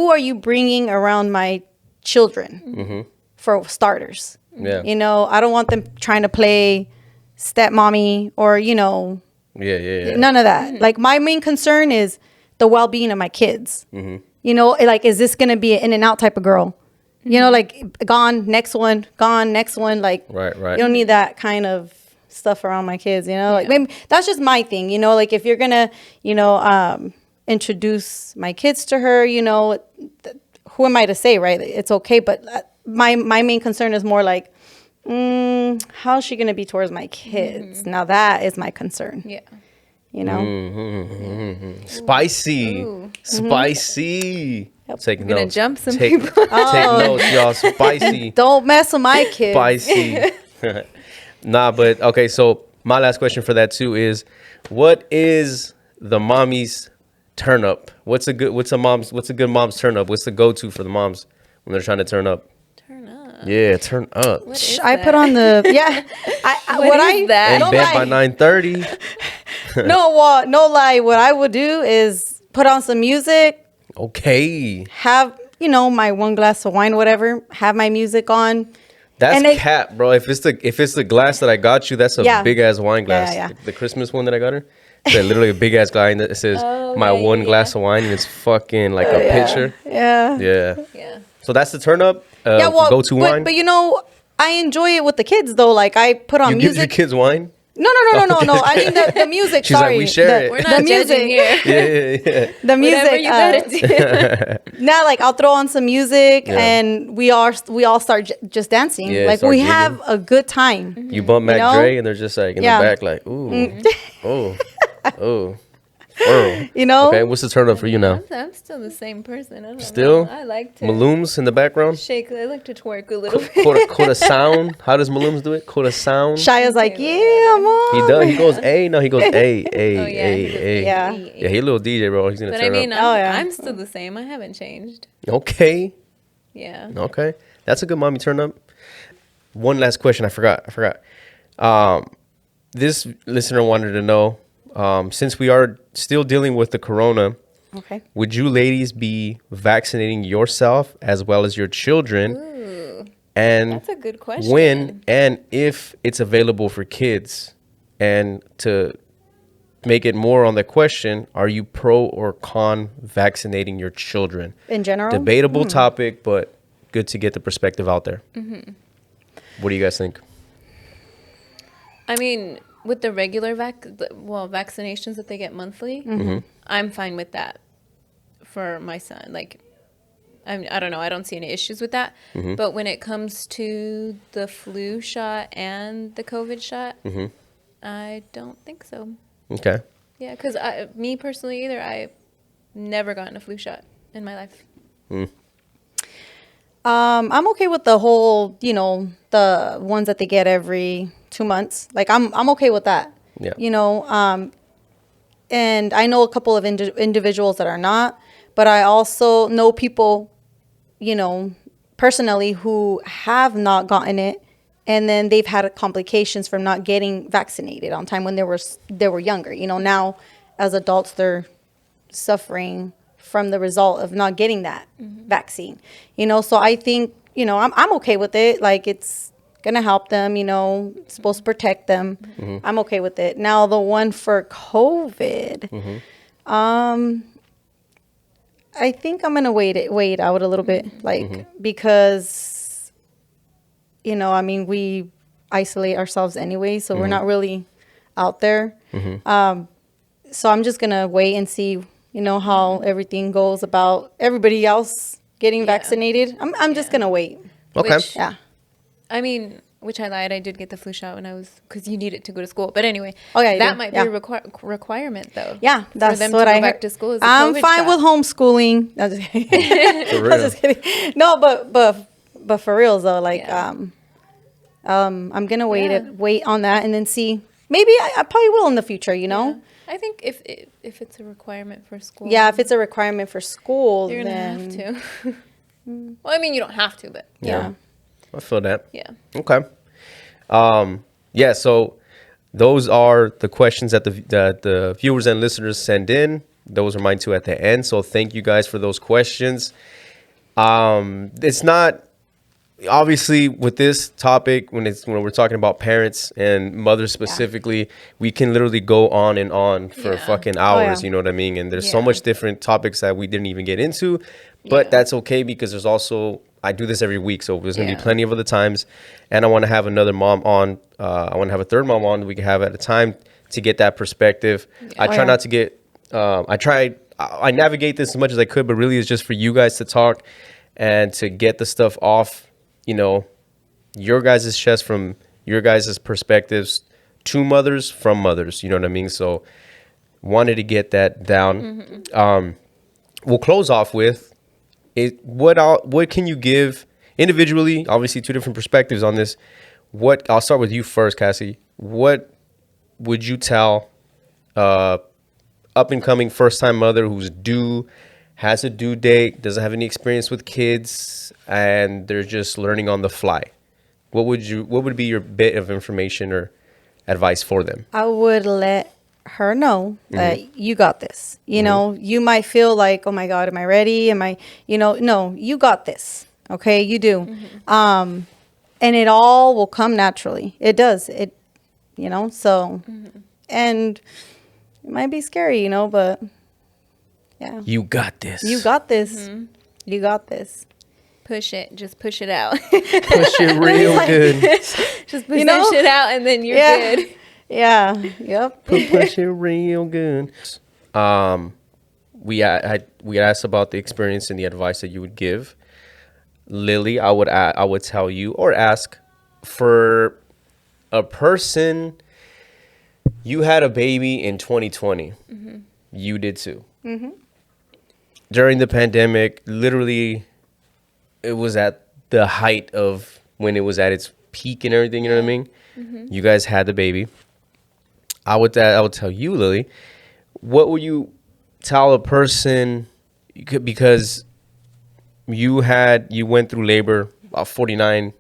C: are you bringing around my children, for starters?
A: Yeah.
C: You know, I don't want them trying to play stepmommy or, you know, none of that. Like, my main concern is the well-being of my kids. You know, like, is this going to be an in and out type of girl? You know, like, gone, next one, like,
A: right.
C: You don't need that kind of stuff around my kids, you know, like, maybe that's just my thing, you know, like, if you're gonna, you know, introduce my kids to her, you know, who am I to say, right? It's okay. But my main concern is more like, how's she gonna be towards my kids? Now that is my concern.
B: Yeah.
C: You know,
A: spicy. Take
B: We're gonna
A: notes.
B: jump some
A: take
B: people.
A: notes, y'all. Spicy.
C: Don't mess with my kids.
A: Spicy. Nah, but okay. So my last question for that too is, what is the mommy's turn up? What's a good mom's turn up? What's the go-to for the moms when they're trying to turn up?
B: Turn up.
A: Yeah, turn up.
C: I put on the
B: What is that?
A: In bed by 9:30.
C: No lie. What I would do is put on some music.
A: Okay.
C: Have, you know, my one glass of wine, whatever. Have my music on.
A: That's cap, bro. If it's the glass that I got you, that's a big ass wine glass.
C: Yeah.
A: The Christmas one that I got her. It's literally a big ass guy that says one glass of wine, and it's fucking like a pitcher. Yeah. So that's the turn up. Go to wine.
C: But you know, I enjoy it with the kids though. Like, I put on music.
A: Give your kids wine.
C: No. I mean the music.
A: She's
C: sorry.
A: like, we share it.
B: We're not judging here.
A: Yeah.
C: The music.
B: Whatever you gotta do.
C: Now, like I'll throw on some music
A: Yeah.
C: and we all start just dancing.
A: Yeah,
C: like
A: start
C: we
A: jigging.
C: have a good time.
A: You bump Mac
C: know?
A: Dre, and they're just like in
C: Yeah.
A: the back, like, ooh, oh.
C: You know?
A: Okay, what's the turn up for you now?
B: I'm still the same person. I don't
A: Still?
B: know. I like to
A: Malooms in the background?
B: shake. I like to twerk a little bit.
A: Quarter sound. How does Malooms do it? Quarter sound.
C: Shaya's like, yeah, mom.
A: He does. He goes A. No, he goes A.
B: Oh, yeah, he does
A: A.
C: Yeah.
A: Yeah, he a little DJ, bro. He's gonna
B: But
A: turn
B: I mean,
A: up.
B: I'm still the same. I haven't changed.
A: Okay.
B: Yeah.
A: Okay. That's a good mommy turn up. One last question. I forgot. This listener wanted to know, since we are still dealing with the corona,
C: Okay.
A: would you ladies be vaccinating yourself as well as your children?
B: Ooh,
A: And
B: that's a good question.
A: when and if it's available for kids? And to make it more on the question, are you pro or con vaccinating your children?
C: In general?
A: Debatable topic, but good to get the perspective out there. What do you guys think?
B: I mean, with the regular vaccinations that they get monthly, I'm fine with that for my son. Like, I don't know. I don't see any issues with that. But when it comes to the flu shot and the COVID shot, I don't think so.
A: Okay.
B: Yeah, because me personally either, I've never gotten a flu shot in my life.
C: I'm okay with the whole, the ones that they get every 2 months. Like I'm okay with that.
A: Yeah.
C: And I know a couple of individuals that are not, but I also know people, personally who have not gotten it, and then they've had complications from not getting vaccinated on time when they were younger. Now as adults they're suffering from the result of not getting that vaccine. So I think, I'm okay with it. Like it's gonna help them, it's supposed to protect them. I'm okay with it. Now the one for COVID, I think I'm gonna wait it out a little bit, because we isolate ourselves anyway, so we're not really out there. So I'm just gonna wait and see, how everything goes about everybody else getting vaccinated. I'm just gonna wait.
A: Okay.
C: Yeah.
B: I mean, which I lied. I did get the flu shot when I was, because you need it to go to school. But anyway,
C: Oh, yeah, you
B: that
C: do.
B: might
C: Yeah.
B: be a requirement though.
C: Yeah, that's
B: for them
C: what
B: to go
C: I
B: back
C: heard.
B: to school. Is a
C: I'm
B: COVID
C: fine
B: shot.
C: with homeschooling. No, just kidding.
A: For
C: I
A: real.
C: was just kidding. No, but for real though, like
B: Yeah.
C: I'm gonna
B: Yeah.
C: wait on that and then see. Maybe I probably will in the future.
B: Yeah. I think if it's a requirement for school,
C: Yeah, if it's a requirement for school,
B: you're gonna
C: then
B: have to. Well, I mean, you don't have to, but
C: yeah.
A: I feel that.
B: yeah.
A: Okay. Yeah, so those are the questions that the viewers and listeners send in. Those are mine too at the end. So thank you guys for those questions. It's not obviously with this topic when we're talking about parents and mothers specifically, we can literally go on and on for
B: Yeah.
A: fucking hours,
C: yeah.
A: you know what I mean? And there's so
B: Yeah.
A: much different topics that we didn't even get into, but
B: Yeah.
A: that's okay because there's also, I do this every week, so there's gonna
B: Yeah.
A: be plenty of other times, and I want to have another mom on. I want to have a third mom on that we can have at a time to get that perspective. I try not to get. I navigate this as much as I could, but really it's just for you guys to talk and to get the stuff off. Your guys' chest from your guys' perspectives to mothers from mothers. You know what I mean? So wanted to get that down. We'll close off with what can you give individually? Obviously, two different perspectives on this. I'll start with you first, Cassie. What would you tell up and coming first time mother who's has a due date, doesn't have any experience with kids, and they're just learning on the fly? What would be your bit of information or advice for them?
C: I would let her know that you got this. You might feel like, oh my God, am I ready? No, you got this. Okay, you do. And it all will come naturally. It does. So, and it might be scary, but yeah.
A: You got this.
C: You got this. You got this.
B: Push it. Just push it out.
A: Push it real good.
B: Just push that shit out, and then you're good.
C: Yeah. Yep.
A: Push it real good. We asked about the experience and the advice that you would give. Lily, I would tell you or ask for a person. You had a baby in 2020. You did too. During the pandemic, literally, it was at the height of when it was at its peak and everything. You know what I mean? You guys had the baby. I would tell you, Lily, what would you tell a person? Because you went through labor about 49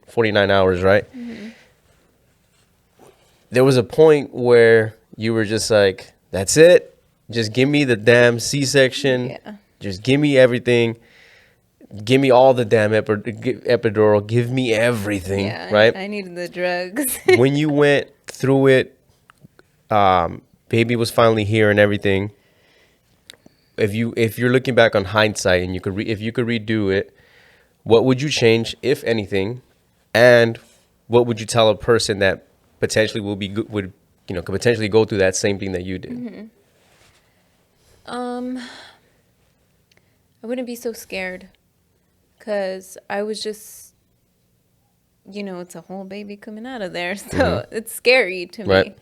A: hours, right? There was a point where you were just like, that's it. Just give me the damn C-section.
B: Yeah.
A: Just give me everything. Give me all the damn epidural. Give me everything,
B: Yeah,
A: right?
B: I needed the drugs.
A: When you went through it, baby was finally here and everything. If you're looking back on hindsight and if you could redo it, what would you change, if anything, and what would you tell a person that potentially could potentially go through that same thing that you did?
B: I wouldn't be so scared, because I was just, it's a whole baby coming out of there, so it's scary to me.
A: Right.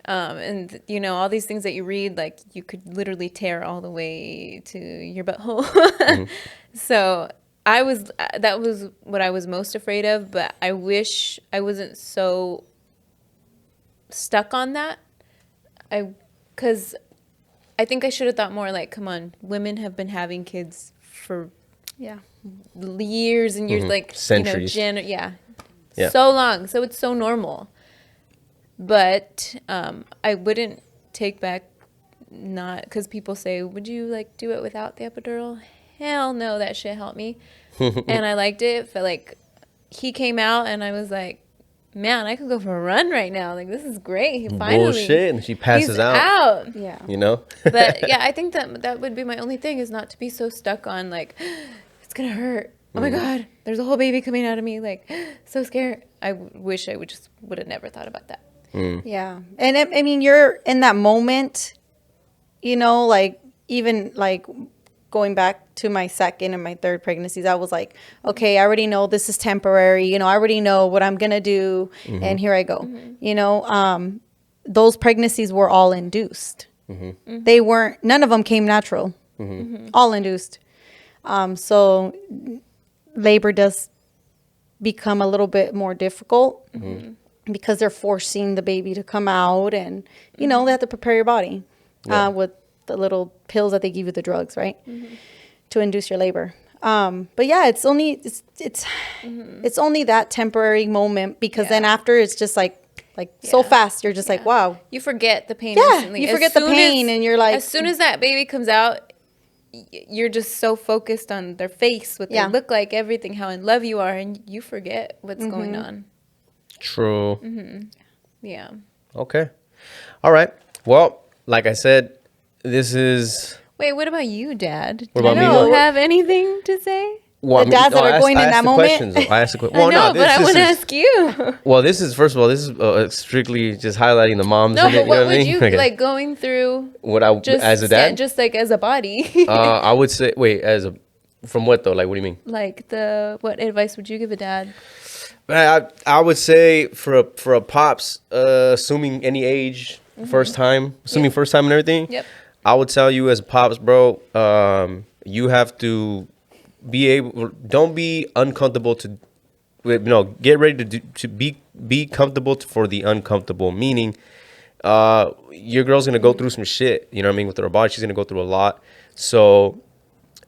B: And all these things that you read, like you could literally tear all the way to your butthole. So that was what I was most afraid of, but I wish I wasn't so stuck on that. Because I think I should have thought more like, come on, women have been having kids for
C: Yeah.
B: years and years, like
A: Centuries.
B: Yeah,
A: Yeah.
B: so long, so it's so normal. But I wouldn't take back, not because people say, would you like do it without the epidural? Hell no, that shit helped me. And I liked it. Felt like he came out and I was like, man, I could go for a run right now. Like, this is great. He finally,
A: Bullshit, and she passes
B: he's
A: out.
C: Yeah.
A: You know?
B: But yeah, I think that would be my only thing, is not to be so stuck on like, it's gonna hurt. Oh my God, there's a whole baby coming out of me. Like, so scared. I wish I would have never thought about that.
C: Yeah. And I mean, you're in that moment, like even like going back to my second and my third pregnancies, I was like, okay, I already know this is temporary. I already know what I'm going to do. And here I go. Those pregnancies were all induced. They weren't, none of them came natural, all induced. So labor does become a little bit more difficult. Because they're forcing the baby to come out, and they have to prepare your body with the little pills that they give you, the drugs, right, to induce your labor. But yeah, it's only that temporary moment, because then after it's just like so fast, you're just like, wow,
B: You forget the pain.
C: Yeah,
B: instantly.
C: you
B: As
C: forget the
B: soon
C: pain, and you're like,
B: as soon as that baby comes out, you're just so focused on their face, what they look like, everything, how in love you are, and you forget what's going on.
A: True.
B: Yeah.
A: Okay. All right. Well, like I said, this is...
B: Wait, what about you, Dad?
A: What about
B: Do
A: me?
B: you
A: What?
B: have anything to say?
A: Well,
C: The dads that are going in that moment?
A: I asked the question.
B: I
A: Well,
B: know,
A: no,
B: but I want to
A: is...
B: ask you.
A: Well, this is, first of all, this is strictly just highlighting the moms.
B: No,
A: in it,
B: but what
A: I
B: would
A: mean?
B: you
A: Okay.
B: like going through?
A: What I
B: Just
A: as a dad?
B: just like as a body.
A: I would say, wait, from what though? Like, what do you mean?
B: Like what advice would you give a dad?
A: I would say for a pops, assuming any age, first time and everything.
B: Yep.
A: I would tell you as a pops, bro, you have to don't be uncomfortable get ready to be comfortable for the uncomfortable. Meaning, your girl's gonna go through some shit. You know what I mean? With her body, she's gonna go through a lot. So,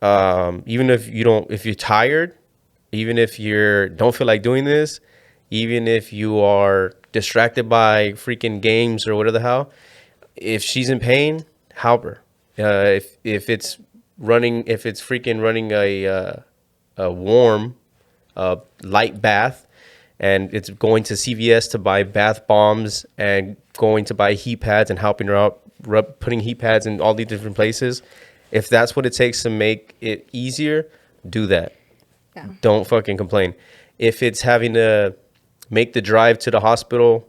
A: even if you're tired, even if you don't feel like doing this, even if you are distracted by freaking games or whatever the hell, if she's in pain, help her. If it's freaking running a warm, light bath, and it's going to CVS to buy bath bombs and going to buy heat pads and helping her out, putting heat pads in all these different places. If that's what it takes to make it easier, do that.
C: Yeah.
A: Don't fucking complain. If it's having to make the drive to the hospital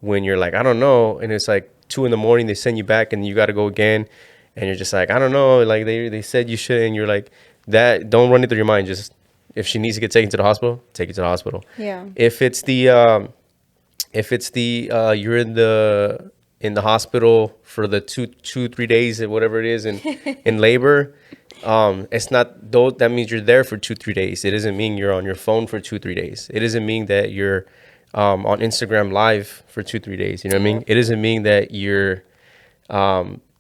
A: when you're like, I don't know, and it's like 2 a.m, they send you back and you got to go again, and you're just like, I don't know, like they said you should, and you're like, that, don't run it through your mind. Just, if she needs to get taken to the hospital, take it to the hospital.
C: Yeah.
A: If it's the you're in the hospital for the 3 days or whatever it is in labor, it's not though, that means you're there for 2-3 days. It doesn't mean you're on your phone for 2-3 days. It doesn't mean that you're on Instagram live for 2-3 days. You know what I mean? It doesn't mean that you're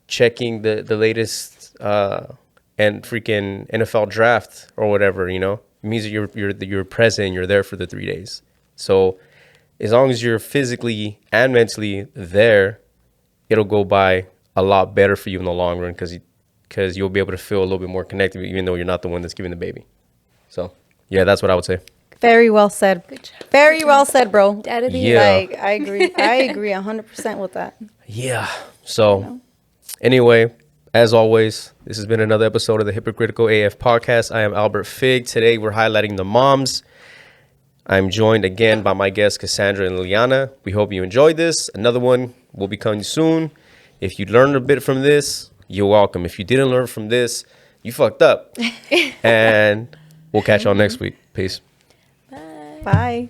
A: checking the latest and freaking NFL draft or whatever. You know, it means that you're present. You're there for the 3 days. So as long as you're physically and mentally there, it'll go by a lot better for you in the long run, because you'll be able to feel a little bit more connected, even though you're not the one that's giving the baby. So yeah, that's what I would say.
C: Very well said.
B: Good job.
C: Very well said, bro.
B: Dad of the
A: Yeah.
C: Like, I agree. I agree 100% with that.
A: Yeah. So anyway, as always, this has been another episode of the Hypocritical AF podcast. I am Albert Fig. Today we're highlighting the moms. I'm joined again by my guests, Cassandra and Liliana. We hope you enjoyed this. Another one will be coming soon. If you learned a bit from this, you're welcome. If you didn't learn from this, you fucked up. And we'll catch y'all next week. Peace.
C: Bye.